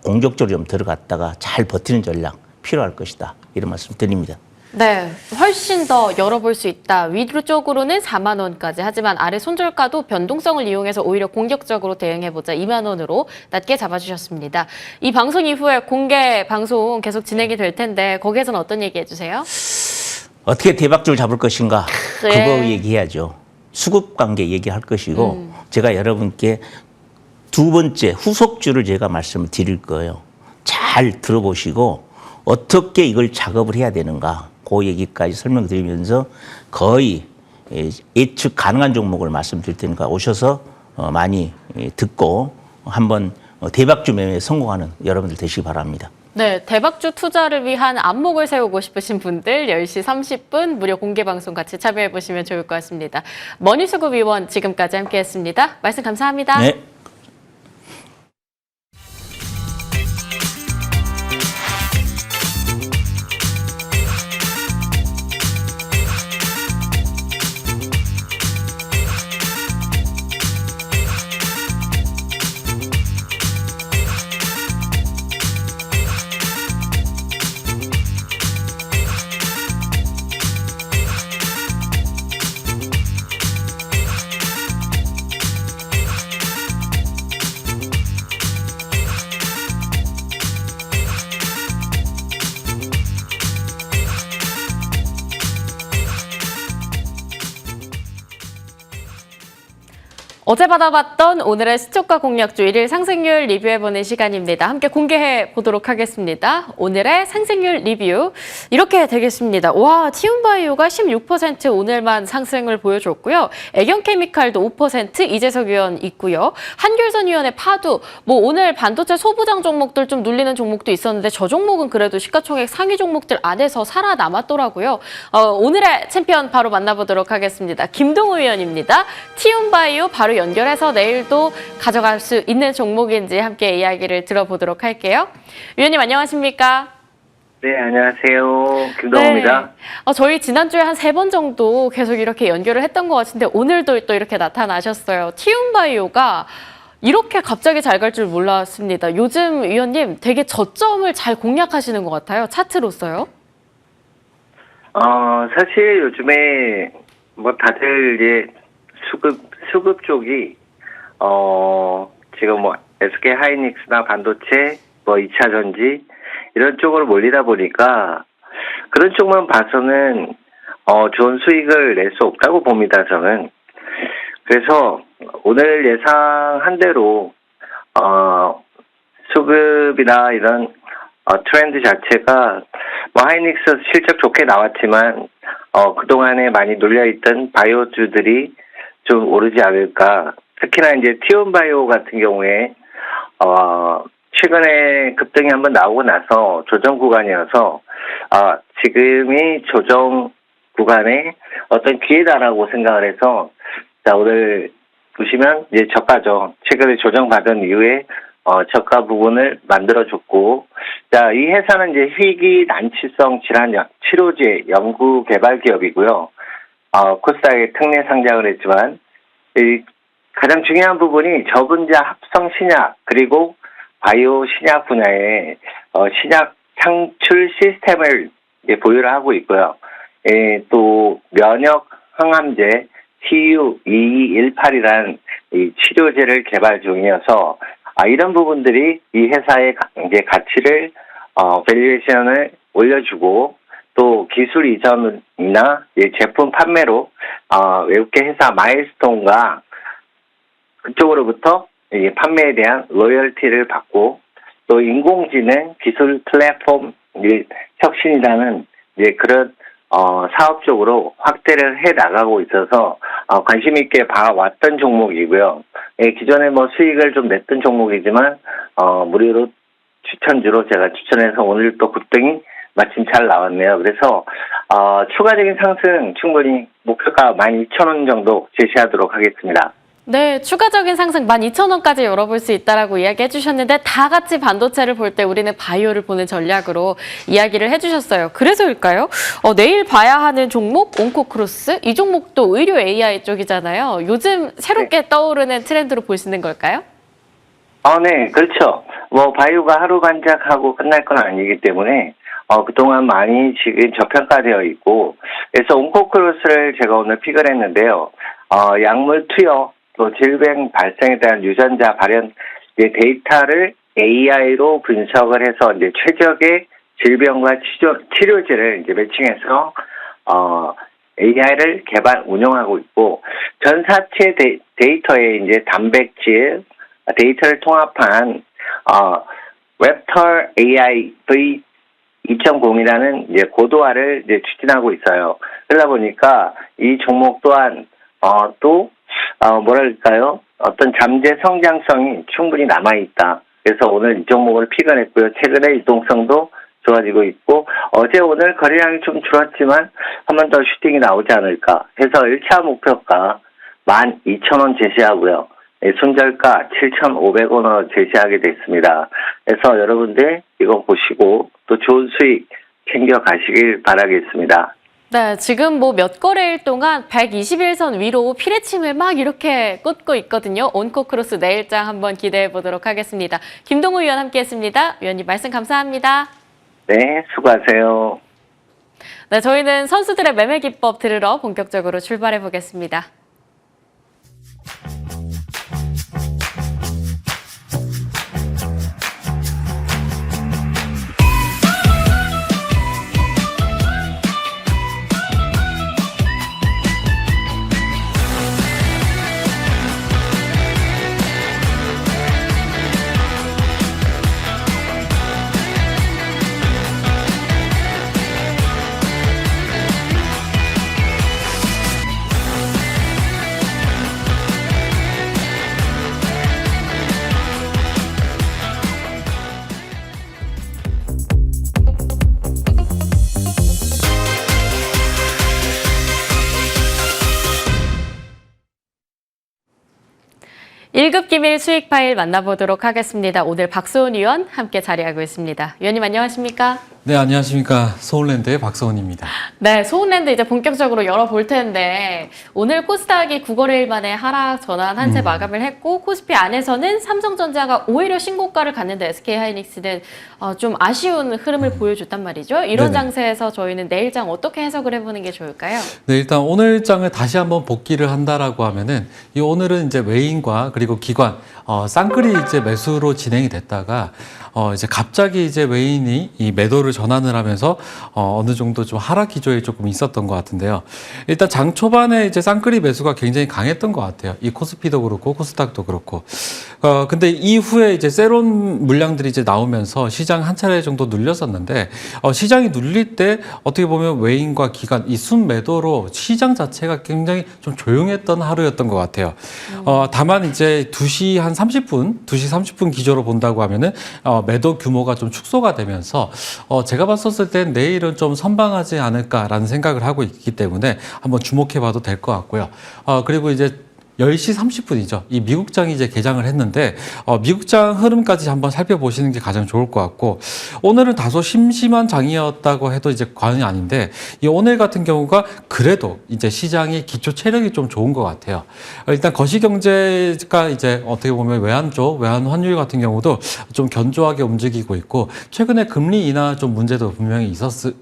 공격적으로 좀 들어갔다가 잘 버티는 전략 필요할 것이다. 이런 말씀 드립니다.
네, 훨씬 더 열어볼 수 있다. 위로 쪽으로는 4만 원까지. 하지만 아래 손절가도 변동성을 이용해서 오히려 공격적으로 대응해보자. 2만 원으로 낮게 잡아주셨습니다. 이 방송 이후에 공개 방송 계속 진행이 될 텐데 거기에서는 어떤 얘기 해주세요?
어떻게 대박줄 잡을 것인가?
네.
그거 얘기해야죠. 수급 관계 얘기할 것이고 제가 여러분께 두 번째 후속주를 제가 말씀을 드릴 거예요. 잘 잘 들어보시고 어떻게 이걸 작업을 해야 되는가 그 얘기까지 설명드리면서 거의 예측 가능한 종목을 말씀드릴 테니까 오셔서 많이 듣고 한번 대박주 매매에 성공하는 여러분들 되시기 바랍니다.
네, 대박주 투자를 위한 안목을 세우고 싶으신 분들 10시 30분 무료 공개 방송 같이 참여해 보시면 좋을 것 같습니다. 머니수급 위원 지금까지 함께했습니다. 말씀 감사합니다.
네.
어제 받아봤던 오늘의 수초가 공략주 1일 상승률 리뷰해보는 시간입니다. 함께 공개해 보도록 하겠습니다. 오늘의 상승률 리뷰 이렇게 되겠습니다. 와, 티움바이오가 16% 오늘만 상승을 보여줬고요. 애경케미칼도 5% 이재석 위원 있고요. 한귤선 위원의 파두, 오늘 반도체 소부장 종목들 좀 눌리는 종목도 있었는데 저 종목은 그래도 시가총액 상위 종목들 안에서 살아남았더라고요. 오늘의 챔피언 바로 만나보도록 하겠습니다. 김동우 위원입니다. 티움바이오 바로 연결해서 내일도 가져갈 수 있는 종목인지 함께 이야기를 들어보도록 할게요. 위원님 안녕하십니까?
네, 안녕하세요. 김동우입니다.
네. 저희 지난주에 한 3번 정도 계속 이렇게 연결을 했던 것 같은데 오늘도 또 이렇게 나타나셨어요. 티움바이오가 이렇게 갑자기 잘 갈 줄 몰랐습니다. 요즘 위원님 되게 저점을 잘 공략하시는 것 같아요. 차트로서요.
사실 요즘에 다들 이제 수급 쪽이 지금 SK 하이닉스나 반도체 2차 전지 이런 쪽으로 몰리다 보니까 그런 쪽만 봐서는 좋은 수익을 낼 수 없다고 봅니다, 저는. 그래서 오늘 예상한 대로 수급이나 이런 트렌드 자체가 하이닉스 실적 좋게 나왔지만 그동안에 많이 눌려있던 바이오주들이 좀 오르지 않을까. 특히나 이제 티움바이오 같은 경우에 최근에 급등이 한번 나오고 나서 조정 구간이어서 지금이 조정 구간의 어떤 기회다라고 생각을 해서 자, 오늘 보시면 이제 저가죠. 최근에 조정받은 이후에 저가 부분을 만들어줬고, 자, 이 회사는 이제 희귀 난치성 질환 치료제 연구 개발 기업이고요. 코스닥에 특례 상장을 했지만, 가장 중요한 부분이 저분자 합성 신약, 그리고 바이오 신약 분야에 신약 창출 시스템을 이제 보유를 하고 있고요. 또 면역 항암제 TU2218이라는 이 치료제를 개발 중이어서 이런 부분들이 이 회사의 이제 가치를 밸류에이션을 올려주고 또 기술 이전이나 제품 판매로 외국계 회사 마일스톤과 그쪽으로부터 판매에 대한 로열티를 받고 또 인공지능 기술 플랫폼 혁신이라는 그런 사업 쪽으로 확대를 해 나가고 있어서 관심 있게 봐왔던 종목이고요. 기존에 수익을 좀 냈던 종목이지만 무료로 추천주로 제가 추천해서 오늘 또 급등이 마침 잘 나왔네요. 그래서 추가적인 상승 충분히 목표가 12,000원 정도 제시하도록 하겠습니다.
네, 추가적인 상승 12,000원까지 열어볼 수 있다라고 이야기해 주셨는데 다 같이 반도체를 볼 때 우리는 바이오를 보는 전략으로 이야기를 해주셨어요. 그래서일까요? 내일 봐야 하는 종목 온코크로스 이 종목도 의료 AI 쪽이잖아요. 요즘 새롭게 떠오르는 트렌드로 보시는 걸까요?
네, 그렇죠. 바이오가 하루 반짝하고 끝날 건 아니기 때문에 그동안 많이 지금 저평가되어 있고 그래서 온코크로스를 제가 오늘 픽을 했는데요. 약물 투여 또 질병 발생에 대한 유전자 발현 데이터를 AI로 분석을 해서 이제 최적의 질병과 치료제를 이제 매칭해서 AI를 개발 운영하고 있고 전사체 데이터에 이제 단백질 데이터를 통합한 랩터 AI V 2.0이라는 이제 고도화를 이제 추진하고 있어요. 그러다 보니까 이 종목 또한 뭐랄까요? 어떤 잠재 성장성이 충분히 남아 있다. 그래서 오늘 이 종목을 픽을 했고요. 최근에 유동성도 좋아지고 있고 어제 오늘 거래량이 좀 줄었지만 한 번 더 슈팅이 나오지 않을까 해서 1차 목표가 12,000원 제시하고요. 손절가 7,500원을 제시하게 됐습니다. 그래서 여러분들 이거 보시고 또 좋은 수익 챙겨가시길 바라겠습니다.
네, 지금 뭐 몇 거래일 동안 121선 위로 피레침을 막 이렇게 꽂고 있거든요. 온코크로스 내일장 한번 기대해 보도록 하겠습니다. 김동우 위원 함께했습니다. 위원님 말씀 감사합니다.
네, 수고하세요.
네, 저희는 선수들의 매매 기법 들으러 본격적으로 출발해 보겠습니다. 일급 기밀 수익 파일 만나보도록 하겠습니다. 오늘 박소은 위원 함께 자리하고 있습니다. 위원님 안녕하십니까?
네, 안녕하십니까. 소울랜드의 박소은입니다.
네, 소운랜드 이제 본격적으로 열어볼 텐데 오늘 코스닥이 9거래일 만에 하락 전환 한 채 마감을 했고 코스피 안에서는 삼성전자가 오히려 신고가를 갔는데 SK하이닉스는 좀 아쉬운 흐름을 보여줬단 말이죠. 이런
네네.
장세에서 저희는 내일장 어떻게 해석을 해보는 게 좋을까요?
네, 일단 오늘 장을 다시 한번 복귀를 한다라고 하면은 이 오늘은 이제 외인과 그리고 기관 쌍끌이 이제 매수로 진행이 됐다가 이제 갑자기 이제 외인이 이 매도를 전환을 하면서 어느 정도 좀 하락 기조에 조금 있었던 것 같은데요. 일단 장 초반에 이제 쌍끌이 매수가 굉장히 강했던 것 같아요. 이 코스피도 그렇고 코스닥도 그렇고. 근데 이후에 이제 세론 물량들이 이제 나오면서 시장 한 차례 정도 눌렸었는데 시장이 눌릴 때 어떻게 보면 외인과 기관 이 순매도로 시장 자체가 굉장히 좀 조용했던 하루였던 것 같아요. 다만 이제 2시 한 30분, 2시 30분 기조로 본다고 하면은 매도 규모가 좀 축소가 되면서 제가 봤었을 땐 내일은 좀 선방하지 않을까라는 생각을 하고 있기 때문에 한번 주목해봐도 될 것 같고요. 그리고 이제 10시 30분이죠. 이 미국장이 이제 개장을 했는데 미국장 흐름까지 한번 살펴보시는 게 가장 좋을 것 같고 오늘은 다소 심심한 장이었다고 해도 이제 과언이 아닌데 이 오늘 같은 경우가 그래도 이제 시장이 기초 체력이 좀 좋은 것 같아요. 일단 거시경제가 이제 어떻게 보면 외환 환율 같은 경우도 좀 견조하게 움직이고 있고 최근에 금리 인하 좀 문제도 분명히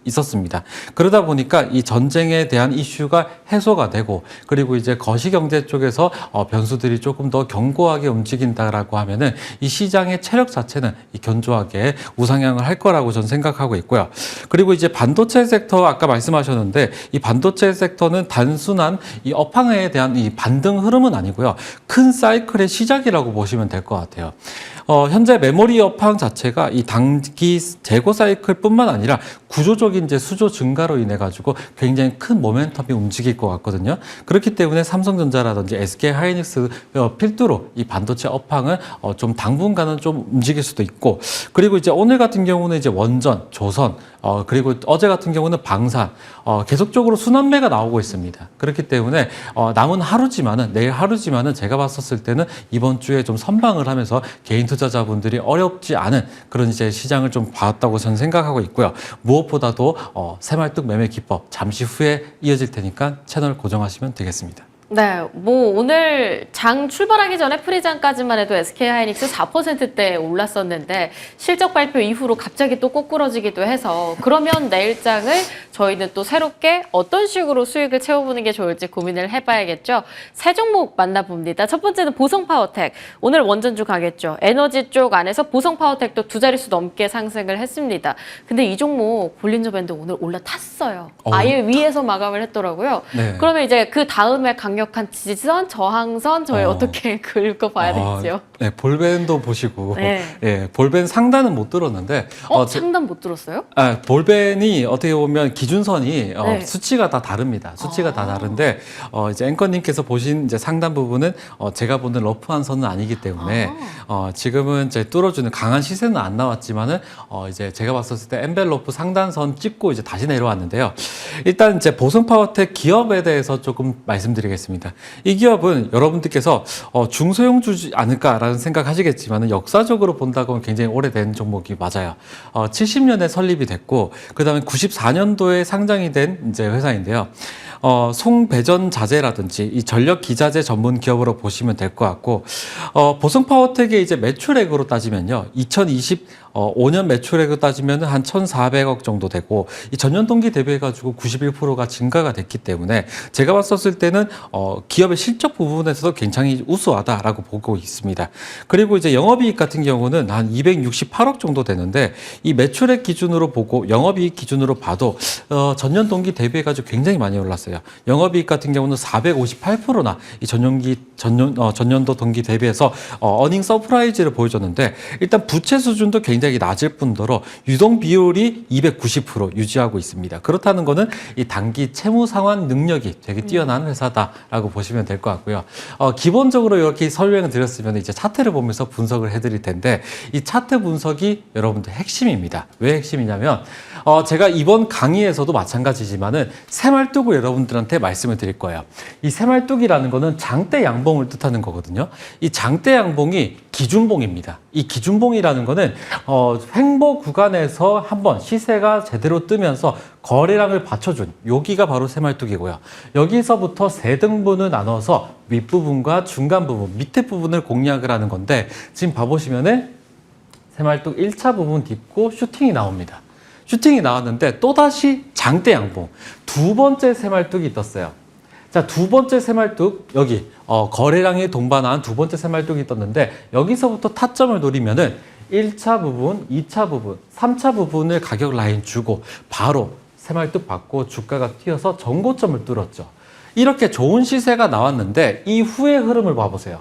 있었습니다. 그러다 보니까 이 전쟁에 대한 이슈가 해소가 되고 그리고 이제 거시경제 쪽에서 변수들이 조금 더 견고하게 움직인다라고 하면은 이 시장의 체력 자체는 이 견조하게 우상향을 할 거라고 저는 생각하고 있고요. 그리고 이제 반도체 섹터 아까 말씀하셨는데 이 반도체 섹터는 단순한 이 업황에 대한 이 반등 흐름은 아니고요. 큰 사이클의 시작이라고 보시면 될 것 같아요. 현재 메모리 업황 자체가 이 단기 재고 사이클뿐만 아니라 구조적인 이제 수조 증가로 인해 가지고 굉장히 큰 모멘텀이 움직일 것 같거든요. 그렇기 때문에 삼성전자라든지 SK하이닉스 필두로 이 반도체 업황은 좀 당분간은 좀 움직일 수도 있고 그리고 이제 오늘 같은 경우는 이제 원전, 조선 그리고 어제 같은 경우는 방산 계속적으로 순환매가 나오고 있습니다. 그렇기 때문에 남은 하루지만은 내일 하루지만은 제가 봤었을 때는 이번 주에 좀 선방을 하면서 개인 투자자분들이 어렵지 않은 그런 이제 시장을 좀 봤다고 저는 생각하고 있고요. 무엇보다도 새말뚝 매매 기법 잠시 후에 이어질 테니까 채널 고정하시면 되겠습니다.
네, 뭐 오늘 장 출발하기 전에 프리장까지만 해도 SK하이닉스 4%대 올랐었는데 실적 발표 이후로 갑자기 또 꼬꾸러지기도 해서 그러면 내일장을 저희는 또 새롭게 어떤 식으로 수익을 채워보는 게 좋을지 고민을 해봐야겠죠. 세 종목 만나봅니다. 첫 번째는 보성파워텍. 오늘 원전주 가겠죠. 에너지 쪽 안에서 보성파워텍도 두 자릿수 넘게 상승을 했습니다. 근데 이 종목 볼린저 밴드 오늘 올라탔어요. 아예 위에서 마감을 했더라고요.
네.
그러면 이제 그 다음에 강력 강력한 지지선, 저항선 저희 어떻게 긁어봐야 되죠?
네, 볼벤도 보시고
네.
예, 볼벤 상단은 못 들었는데
상담 못 들었어요?
볼벤이 어떻게 보면 기준선이
네.
수치가 다 다릅니다. 수치가 다 다른데 이제 앵커님께서 보신 이제 상단 부분은 제가 보는 러프한 선은 아니기 때문에 지금은 이제 뚫어주는 강한 시세는 안 나왔지만은 이제 제가 봤었을 때 엔벨로프 상단선 찍고 이제 다시 내려왔는데요. 일단 이제 보성파워텍 기업에 대해서 조금 말씀드리겠습니다. 이 기업은 여러분들께서 중소형주지 않을까라는 생각하시겠지만은 역사적으로 본다고 하면 굉장히 오래된 종목이 맞아요. 70년에 설립이 됐고 그다음에 94년도에 상장이 된 이제 회사인데요. 송배전 자재라든지 이 전력 기자재 전문 기업으로 보시면 될 것 같고 보성파워텍의 이제 매출액으로 따지면요. 2025년 매출액으로 따지면 한 1,400억 정도 되고 이 전년 동기 대비해 가지고 91%가 증가가 됐기 때문에 제가 봤었을 때는 기업의 실적 부분에서도 굉장히 우수하다라고 보고 있습니다. 그리고 이제 영업이익 같은 경우는 한 268억 정도 되는데 이 매출액 기준으로 보고 영업이익 기준으로 봐도 전년 동기 대비해 가지고 굉장히 많이 올랐어요. 영업이익 같은 경우는 458%나 이 전년도 동기 대비해서 어닝 서프라이즈를 보여줬는데 일단 부채 수준도 굉장히 낮을 뿐더러 유동 비율이 290% 유지하고 있습니다. 그렇다는 거는 이 단기 채무 상환 능력이 되게 뛰어난 회사다라고 보시면 될 것 같고요. 기본적으로 이렇게 설명을 드렸으면 이제 차트를 보면서 분석을 해드릴 텐데 이 차트 분석이 여러분들 핵심입니다. 왜 핵심이냐면 제가 이번 강의에서도 마찬가지지만은 새말뚝을 여러분들한테 말씀을 드릴 거예요. 이 새말뚝이라는 거는 장대 양봉을 뜻하는 거거든요. 이 장대 양봉이 기준봉입니다. 이 기준봉이라는 거는 횡보 구간에서 한번 시세가 제대로 뜨면서 거래량을 받쳐준 여기가 바로 새말뚝이고요. 여기서부터 세 등분을 나눠서 윗부분과 중간 부분, 밑에 부분을 공략을 하는 건데 지금 봐보시면은 새말뚝 1차 부분 딛고 슈팅이 나옵니다. 슈팅이 나왔는데 또다시 장대 양봉 두 번째 새말뚝이 떴어요. 자, 두 번째 새말뚝 여기 거래량이 동반한 두 번째 새말뚝이 떴는데 여기서부터 타점을 노리면은 1차 부분, 2차 부분, 3차 부분을 가격 라인 주고 바로 새말뚝 받고 주가가 뛰어서 전고점을 뚫었죠. 이렇게 좋은 시세가 나왔는데 이후의 흐름을 봐보세요.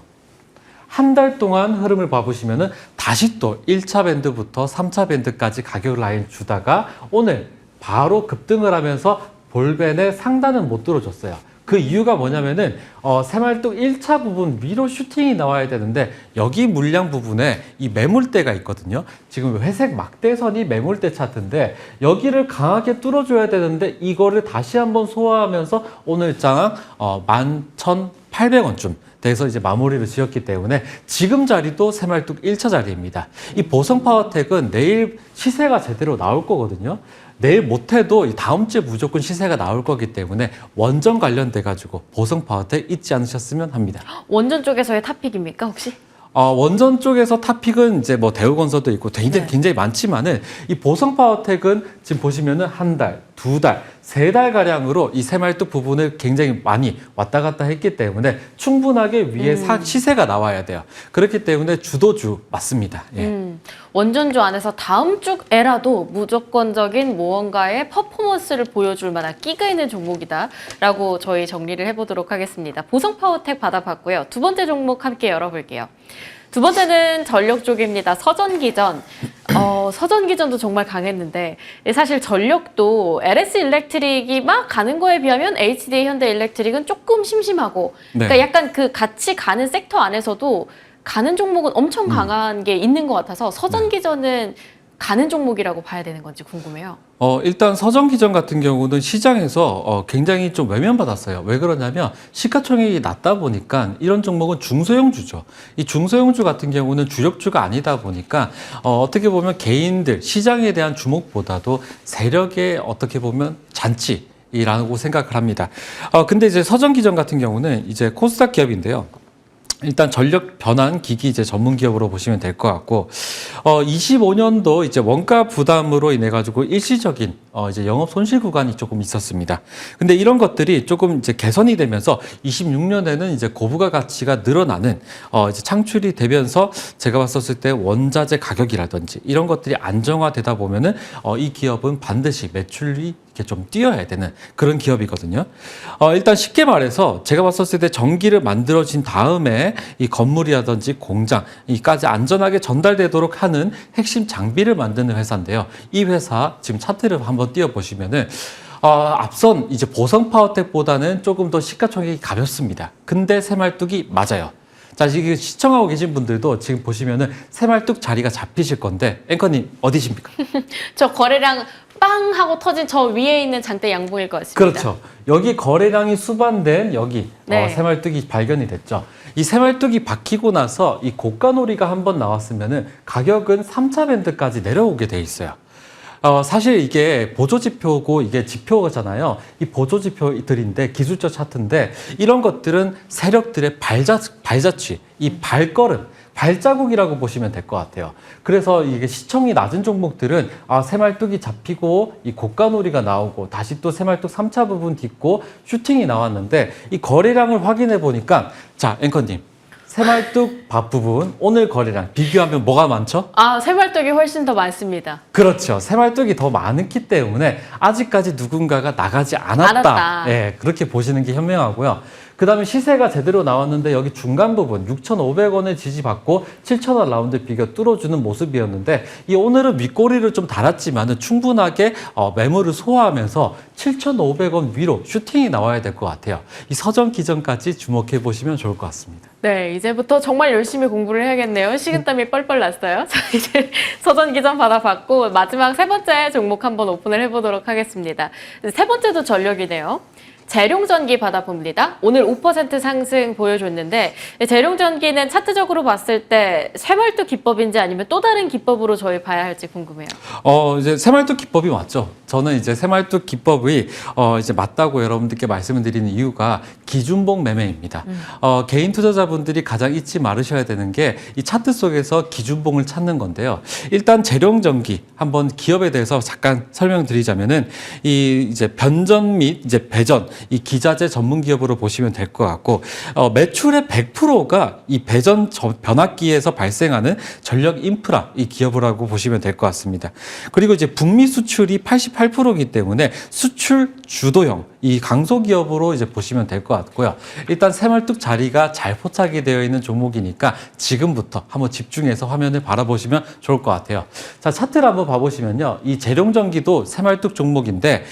한 달 동안 흐름을 봐보시면은 다시 또 1차 밴드부터 3차 밴드까지 가격 라인 주다가 오늘 바로 급등을 하면서 볼벤의 상단은 못 뚫어줬어요. 그 이유가 뭐냐면은 새말뚝 1차 부분 위로 슈팅이 나와야 되는데 여기 물량 부분에 이 매물대가 있거든요. 지금 회색 막대선이 매물대 차트인데 여기를 강하게 뚫어줘야 되는데 이거를 다시 한번 소화하면서 오늘 장 11,800원쯤 돼서 이제 마무리를 지었기 때문에 지금 자리도 새말뚝 1차 자리입니다. 이 보성파워텍은 내일 시세가 제대로 나올 거거든요. 내일 못해도 다음 주에 무조건 시세가 나올 거기 때문에 원전 관련돼 가지고 보성파워텍 잊지 않으셨으면 합니다.
원전 쪽에서의 탑픽입니까 혹시?
원전 쪽에서 탑픽은 이제 뭐 대우건설도 있고 굉장히 많지만은 이 보성파워텍은 지금 보시면은 한 달, 두 달, 세 달 가량으로 이 새말뚝 부분을 굉장히 많이 왔다 갔다 했기 때문에 충분하게 위에 시세가 나와야 돼요. 그렇기 때문에 주도주 맞습니다. 예.
원전주 안에서 다음 주에라도 무조건적인 무언가의 퍼포먼스를 보여줄 만한 끼가 있는 종목이다라고 저희 정리를 해보도록 하겠습니다. 보성파워텍 받아봤고요. 두 번째 종목 함께 열어볼게요. 두 번째는 전력 쪽입니다. 서전기전. 서전기전도 정말 강했는데 사실 전력도 LS 일렉트릭이 막 가는 거에 비하면 HDI 현대일렉트릭은 조금 심심하고 그러니까 약간 그 같이 가는 섹터 안에서도 가는 종목은 엄청 강한 게 있는 것 같아서 서전기전은 가는 종목이라고 봐야 되는 건지 궁금해요.
일단 서전기전 같은 경우는 시장에서 굉장히 좀 외면받았어요. 왜 그러냐면 시가총액이 낮다 보니까 이런 종목은 중소형주죠. 이 중소형주 같은 경우는 주력주가 아니다 보니까 어떻게 보면 개인들 시장에 대한 주목보다도 세력의 어떻게 보면 잔치라고 생각을 합니다. 근데 이제 서전기전 같은 경우는 이제 코스닥 기업인데요. 일단 전력 변환 기기 이제 전문 기업으로 보시면 될 것 같고, 25년도 이제 원가 부담으로 인해 가지고 일시적인 이제 영업 손실 구간이 조금 있었습니다. 근데 이런 것들이 조금 이제 개선이 되면서 26년에는 이제 고부가 가치가 늘어나는 이제 창출이 되면서 제가 봤었을 때 원자재 가격이라든지 이런 것들이 안정화되다 보면은 이 기업은 반드시 매출이 이렇게 좀 뛰어야 되는 그런 기업이거든요. 일단 쉽게 말해서 제가 봤었을 때 전기를 만들어진 다음에 이 건물이라든지 공장 이까지 안전하게 전달되도록 하는 핵심 장비를 만드는 회사인데요. 이 회사 지금 차트를 한번 띄워보시면은 앞선 이제 보성 파워텍보다는 조금 더 시가총액이 가볍습니다. 근데 새말뚝이 맞아요. 자, 지금 시청하고 계신 분들도 지금 보시면은 새말뚝 자리가 잡히실 건데 앵커님 어디십니까?
저 거래량 빵 하고 터진 저 위에 있는 장대 양봉일 것 같습니다.
그렇죠. 여기 거래량이 수반된 여기
네.
새말뚝이 발견이 됐죠. 이 새말뚝이 박히고 나서 이 고가놀이가 한번 나왔으면은 가격은 3차 밴드까지 내려오게 돼 있어요. 사실 이게 보조지표고 이게 지표잖아요. 이 보조지표들인데 기술적 차트인데 이런 것들은 세력들의 발자취, 이 발걸음, 발자국이라고 보시면 될 것 같아요. 그래서 이게 시청이 낮은 종목들은 새말뚝이 잡히고 이 고가놀이가 나오고 다시 또 새말뚝 3차 부분 딛고 슈팅이 나왔는데 이 거래량을 확인해 보니까 자, 앵커님. 새말뚝 밭부분 오늘 거래량 비교하면 뭐가 많죠?
새말뚝이 훨씬 더 많습니다.
그렇죠. 새말뚝이 더 많기 때문에 아직까지 누군가가 나가지 않았다. 예, 그렇게 보시는 게 현명하고요. 그 다음에 시세가 제대로 나왔는데 여기 중간 부분 6,500원을 지지받고 7,000원 라운드 비교 뚫어주는 모습이었는데 이 오늘은 윗꼬리를 좀 달았지만 충분하게 매물을 소화하면서 7,500원 위로 슈팅이 나와야 될 것 같아요. 이 서전 기전까지 주목해 보시면 좋을 것 같습니다.
네, 이제부터 정말 열심히 공부를 해야겠네요. 식은땀이 뻘뻘 났어요. 자, 이제 서전 기전 받아봤고 마지막 세 번째 종목 한번 오픈을 해보도록 하겠습니다. 세 번째도 전력이네요. 재룡전기 받아봅니다. 오늘 5% 상승 보여줬는데 재룡전기는 차트적으로 봤을 때 새말뚝 기법인지 아니면 또 다른 기법으로 저희 봐야 할지 궁금해요.
이제 새말뚝 기법이 맞죠. 저는 이제 새말뚝 기법이 이제 맞다고 여러분들께 말씀을 드리는 이유가 기준봉 매매입니다. 개인 투자자분들이 가장 잊지 말으셔야 되는 게 이 차트 속에서 기준봉을 찾는 건데요. 일단 재룡전기 한번 기업에 대해서 잠깐 설명드리자면은 이 이제 변전 및 이제 배전 이 기자재 전문 기업으로 보시면 될 것 같고 매출의 100%가 이 배전 변압기에서 발생하는 전력 인프라 이 기업이라고 보시면 될 것 같습니다. 그리고 이제 북미 수출이 88%이기 때문에 수출 주도형 이 강소 기업으로 이제 보시면 될 것 같고요. 일단 새말뚝 자리가 잘 포착이 되어 있는 종목이니까 지금부터 한번 집중해서 화면을 바라보시면 좋을 것 같아요. 자, 차트를 한번 봐보시면요. 이 재룡전기도 새말뚝 종목인데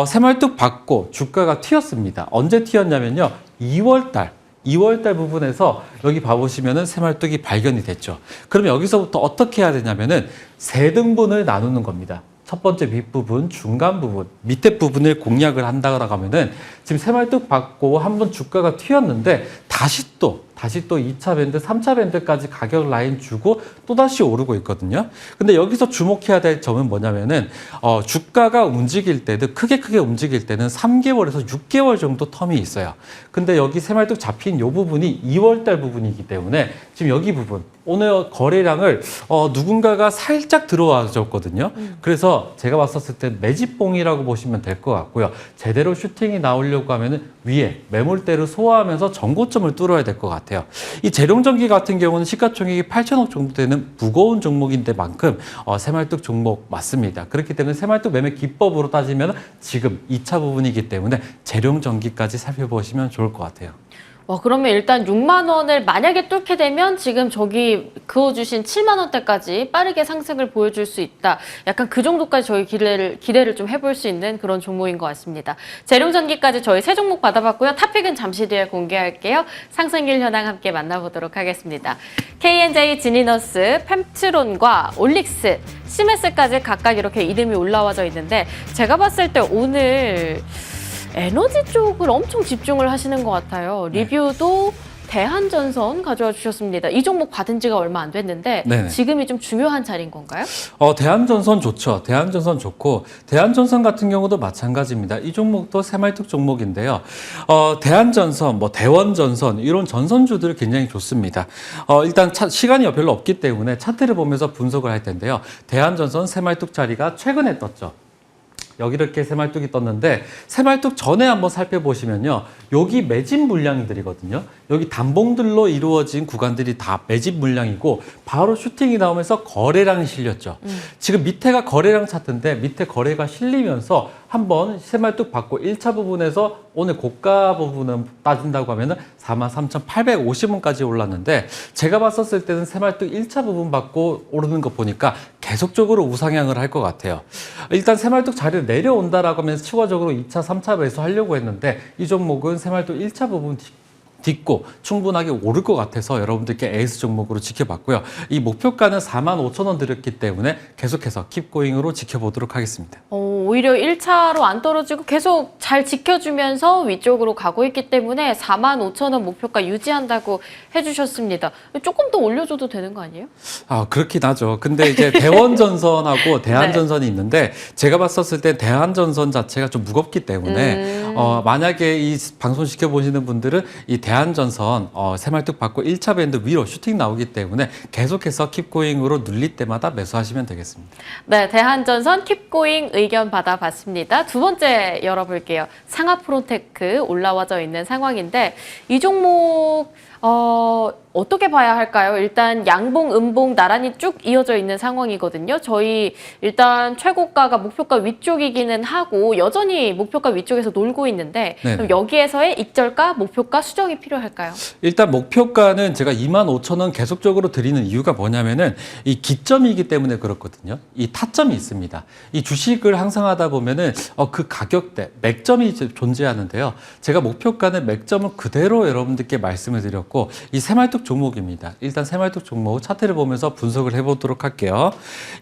새말뚝 받고 주가가 튀었습니다. 언제 튀었냐면요. 2월달 부분에서 여기 봐보시면은 새말뚝이 발견이 됐죠. 그러면 여기서부터 어떻게 해야 되냐면은 세 등분을 나누는 겁니다. 첫 번째 윗부분, 중간 부분, 밑에 부분을 공략을 한다고 하면은 지금 새말뚝 받고 한번 주가가 튀었는데 다시 또 2차 밴드, 3차 밴드까지 가격 라인 주고 또다시 오르고 있거든요. 근데 여기서 주목해야 될 점은 뭐냐면은 주가가 움직일 때도 크게 움직일 때는 3개월에서 6개월 정도 텀이 있어요. 근데 여기 새말뚝 잡힌 이 부분이 2월달 부분이기 때문에 지금 여기 부분 오늘 거래량을 누군가가 살짝 들어와 줬거든요. 그래서 제가 봤었을 때 매집봉이라고 보시면 될 것 같고요. 제대로 슈팅이 나오려고 하면은 위에 매물대를 소화하면서 전고점을 뚫어야 될 것 같아요. 이 재룡전기 같은 경우는 시가총액이 8천억 정도 되는 무거운 종목인데 만큼 새말뚝 종목 맞습니다. 그렇기 때문에 새말뚝 매매 기법으로 따지면 지금 2차 부분이기 때문에 재룡전기까지 살펴보시면 좋을 것 같아요.
그러면 일단 6만 원을 만약에 뚫게 되면 지금 저기 그어주신 7만 원대까지 빠르게 상승을 보여줄 수 있다. 약간 그 정도까지 저희 기대를 좀 해볼 수 있는 그런 종목인 것 같습니다. 재룡전기까지 저희 세 종목 받아봤고요. 탑픽은 잠시 뒤에 공개할게요. 상승률 현황 함께 만나보도록 하겠습니다. KNJ 지니너스, 펜트론과 올릭스, 시메스까지 각각 이렇게 이름이 올라와져 있는데 제가 봤을 때 오늘 에너지 쪽을 엄청 집중을 하시는 것 같아요. 리뷰도 대한전선 가져와 주셨습니다. 이 종목 받은 지가 얼마 안 됐는데
네네.
지금이 좀 중요한 자리인 건가요?
대한전선 좋죠. 대한전선 좋고 대한전선 같은 경우도 마찬가지입니다. 이 종목도 새말뚝 종목인데요. 대한전선, 대원전선 이런 전선주들 굉장히 좋습니다. 일단 시간이 별로 없기 때문에 차트를 보면서 분석을 할 텐데요. 대한전선 새말뚝 자리가 최근에 떴죠. 여기 이렇게 새말뚝이 떴는데 새말뚝 전에 한번 살펴보시면요. 여기 매집 물량들이거든요. 여기 단봉들로 이루어진 구간들이 다 매집 물량이고 바로 슈팅이 나오면서 거래량이 실렸죠. 지금 밑에가 거래량 차트인데 밑에 거래가 실리면서 한번 새말뚝 받고 1차 부분에서 오늘 고가 부분은 따진다고 하면은 43,850원까지 올랐는데 제가 봤었을 때는 새말뚝 1차 부분 받고 오르는 거 보니까 계속적으로 우상향을 할 것 같아요. 일단 새말뚝 자리를 내려온다라고 하면서 추가적으로 2차, 3차 매수하려고 했는데 이 종목은 새말뚝 1차 부분 딛고 충분하게 오를 것 같아서 여러분들께 에이스 종목으로 지켜봤고요. 이 목표가는 45,000원 드렸기 때문에 계속해서 킵고잉으로 지켜보도록 하겠습니다.
오히려 1차로 안 떨어지고 계속 잘 지켜주면서 위쪽으로 가고 있기 때문에 45,000원 목표가 유지한다고 해주셨습니다. 조금 더 올려줘도 되는 거 아니에요?
아, 그렇긴 하죠. 근데 이제 대원전선하고 대한전선이 있는데 제가 봤었을 때 대한전선 자체가 좀 무겁기 때문에 만약에 이 방송 지켜보시는 분들은 이 대한전선 새말뚝 받고 1차 밴드 위로 슈팅 나오기 때문에 계속해서 킵고잉으로 눌릴 때마다 매수하시면 되겠습니다.
네, 대한전선 킵고잉 의견 받아봤습니다. 두 번째 열어볼게요. 상하프로테크 올라와져 있는 상황인데 이 종목 어떻게 봐야 할까요? 일단 양봉, 음봉 나란히 쭉 이어져 있는 상황이거든요. 저희 일단 최고가가 목표가 위쪽이기는 하고 여전히 목표가 위쪽에서 놀고 있는데 그럼 여기에서의 익절가, 목표가 수정이 필요할까요?
일단 목표가는 제가 25,000원 계속적으로 드리는 이유가 뭐냐면은 이 기점이기 때문에 그렇거든요. 이 타점이 있습니다. 이 주식을 항상 하다 보면은 그 가격대, 맥점이 존재하는데요. 제가 목표가는 맥점을 그대로 여러분들께 말씀을 드렸고 이 새말뚝 종목입니다. 일단 새말뚝 종목 차트를 보면서 분석을 해보도록 할게요.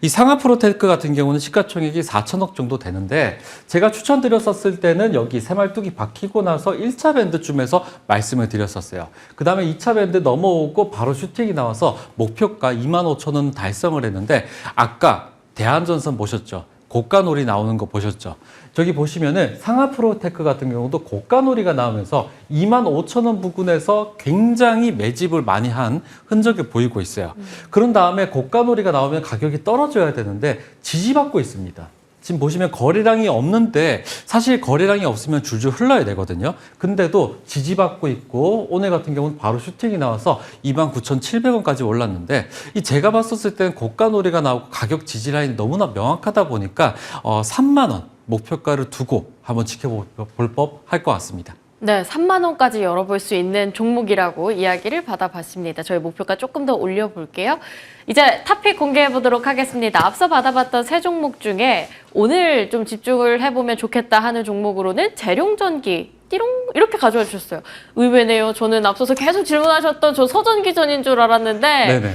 이 상하프로테크 같은 경우는 시가총액이 4천억 정도 되는데 제가 추천드렸었을 때는 여기 새말뚝이 박히고 나서 1차 밴드쯤에서 말씀을 드렸었어요. 그 다음에 2차 밴드 넘어오고 바로 슈팅이 나와서 목표가 25,000원 달성을 했는데 아까 대한전선 보셨죠? 고가놀이 나오는 거 보셨죠? 저기 보시면은 상하프로테크 같은 경우도 고가놀이가 나오면서 25,000원 부근에서 굉장히 매집을 많이 한 흔적이 보이고 있어요. 그런 다음에 고가놀이가 나오면 가격이 떨어져야 되는데 지지받고 있습니다. 지금 보시면 거래량이 없는데 사실 거래량이 없으면 줄줄 흘러야 되거든요. 근데도 지지받고 있고 오늘 같은 경우는 바로 슈팅이 나와서 29,700원까지 올랐는데 이 제가 봤었을 때는 고가놀이가 나오고 가격 지지 라인이 너무나 명확하다 보니까 3만 원 목표가를 두고 한번 지켜볼 법 할 것 같습니다.
네, 3만 원까지 열어볼 수 있는 종목이라고 이야기를 받아봤습니다. 저희 목표가 조금 더 올려볼게요. 이제 탑픽 공개해 보도록 하겠습니다. 앞서 받아봤던 세 종목 중에 오늘 좀 집중을 해보면 좋겠다 하는 종목으로는 재룡전기 띠롱 이렇게 가져와 주셨어요. 의외네요. 저는 앞서서 계속 질문하셨던 저 서전기전인 줄 알았는데
네네.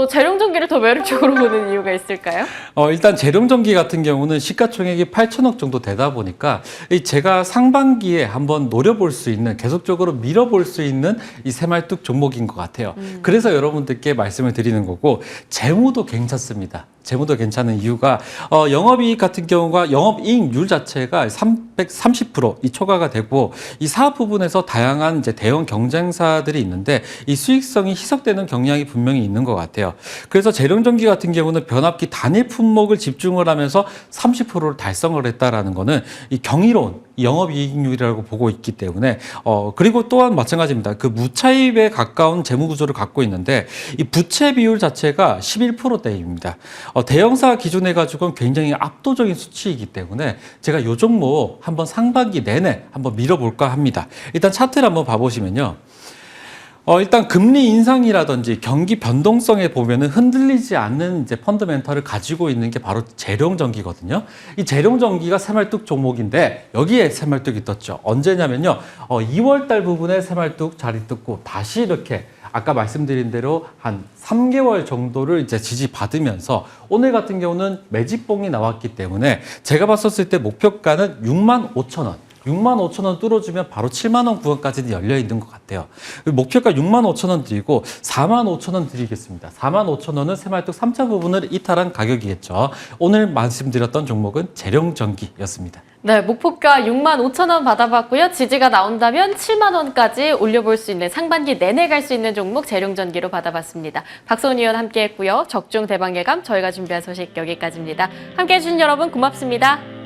재룡전기를 더 매력적으로 보는 이유가 있을까요?
일단 재룡전기 같은 경우는 시가총액이 8천억 정도 되다 보니까 제가 상반기에 한번 노려볼 수 있는 계속적으로 밀어볼 수 있는 이 새말뚝 종목인 것 같아요. 그래서 여러분들께 말씀을 드리는 거고 재무도 괜찮습니다. 재무도 괜찮은 이유가 영업이익 같은 경우가 영업이익률 자체가 330%이 초과가 되고 이 사업 부분에서 다양한 이제 대형 경쟁사들이 있는데 이 수익성이 희석되는 경향이 분명히 있는 것 같아요. 그래서 재룡전기 같은 경우는 변압기 단일 품목을 집중을 하면서 30%를 달성을 했다라는 거는 이 경이로운 영업이익률이라고 보고 있기 때문에 그리고 또한 마찬가지입니다. 그 무차입에 가까운 재무 구조를 갖고 있는데 이 부채 비율 자체가 11%대입니다. 대형사 기준에 가지고는 굉장히 압도적인 수치이기 때문에 제가 요 종목 한번 상반기 내내 한번 밀어볼까 합니다. 일단 차트를 한번 봐보시면요. 일단 금리 인상이라든지 경기 변동성에 보면은 흔들리지 않는 이제 펀더멘털을 가지고 있는 게 바로 재룡전기거든요. 이 재룡전기가 새말뚝 종목인데 여기에 새말뚝이 떴죠. 언제냐면요. 2월 달 부분에 새말뚝 자리 뜯고 다시 이렇게 아까 말씀드린 대로 한 3개월 정도를 이제 지지받으면서 오늘 같은 경우는 매집봉이 나왔기 때문에 제가 봤었을 때 목표가는 65,000원. 65,000원 뚫어주면 바로 7만 원 구간까지는 열려 있는 것 같아요. 목표가 65,000원 드리고 45,000원 드리겠습니다. 45,000원은 새말뚝 3차 부분을 이탈한 가격이겠죠. 오늘 말씀드렸던 종목은 재룡전기였습니다.
네, 목표가 65,000원 받아봤고요. 지지가 나온다면 7만 원까지 올려볼 수 있는 상반기 내내 갈 수 있는 종목 재룡전기로 받아봤습니다. 박소은 의원 함께했고요. 적중 대박 예감 저희가 준비한 소식 여기까지입니다. 함께해 주신 여러분 고맙습니다.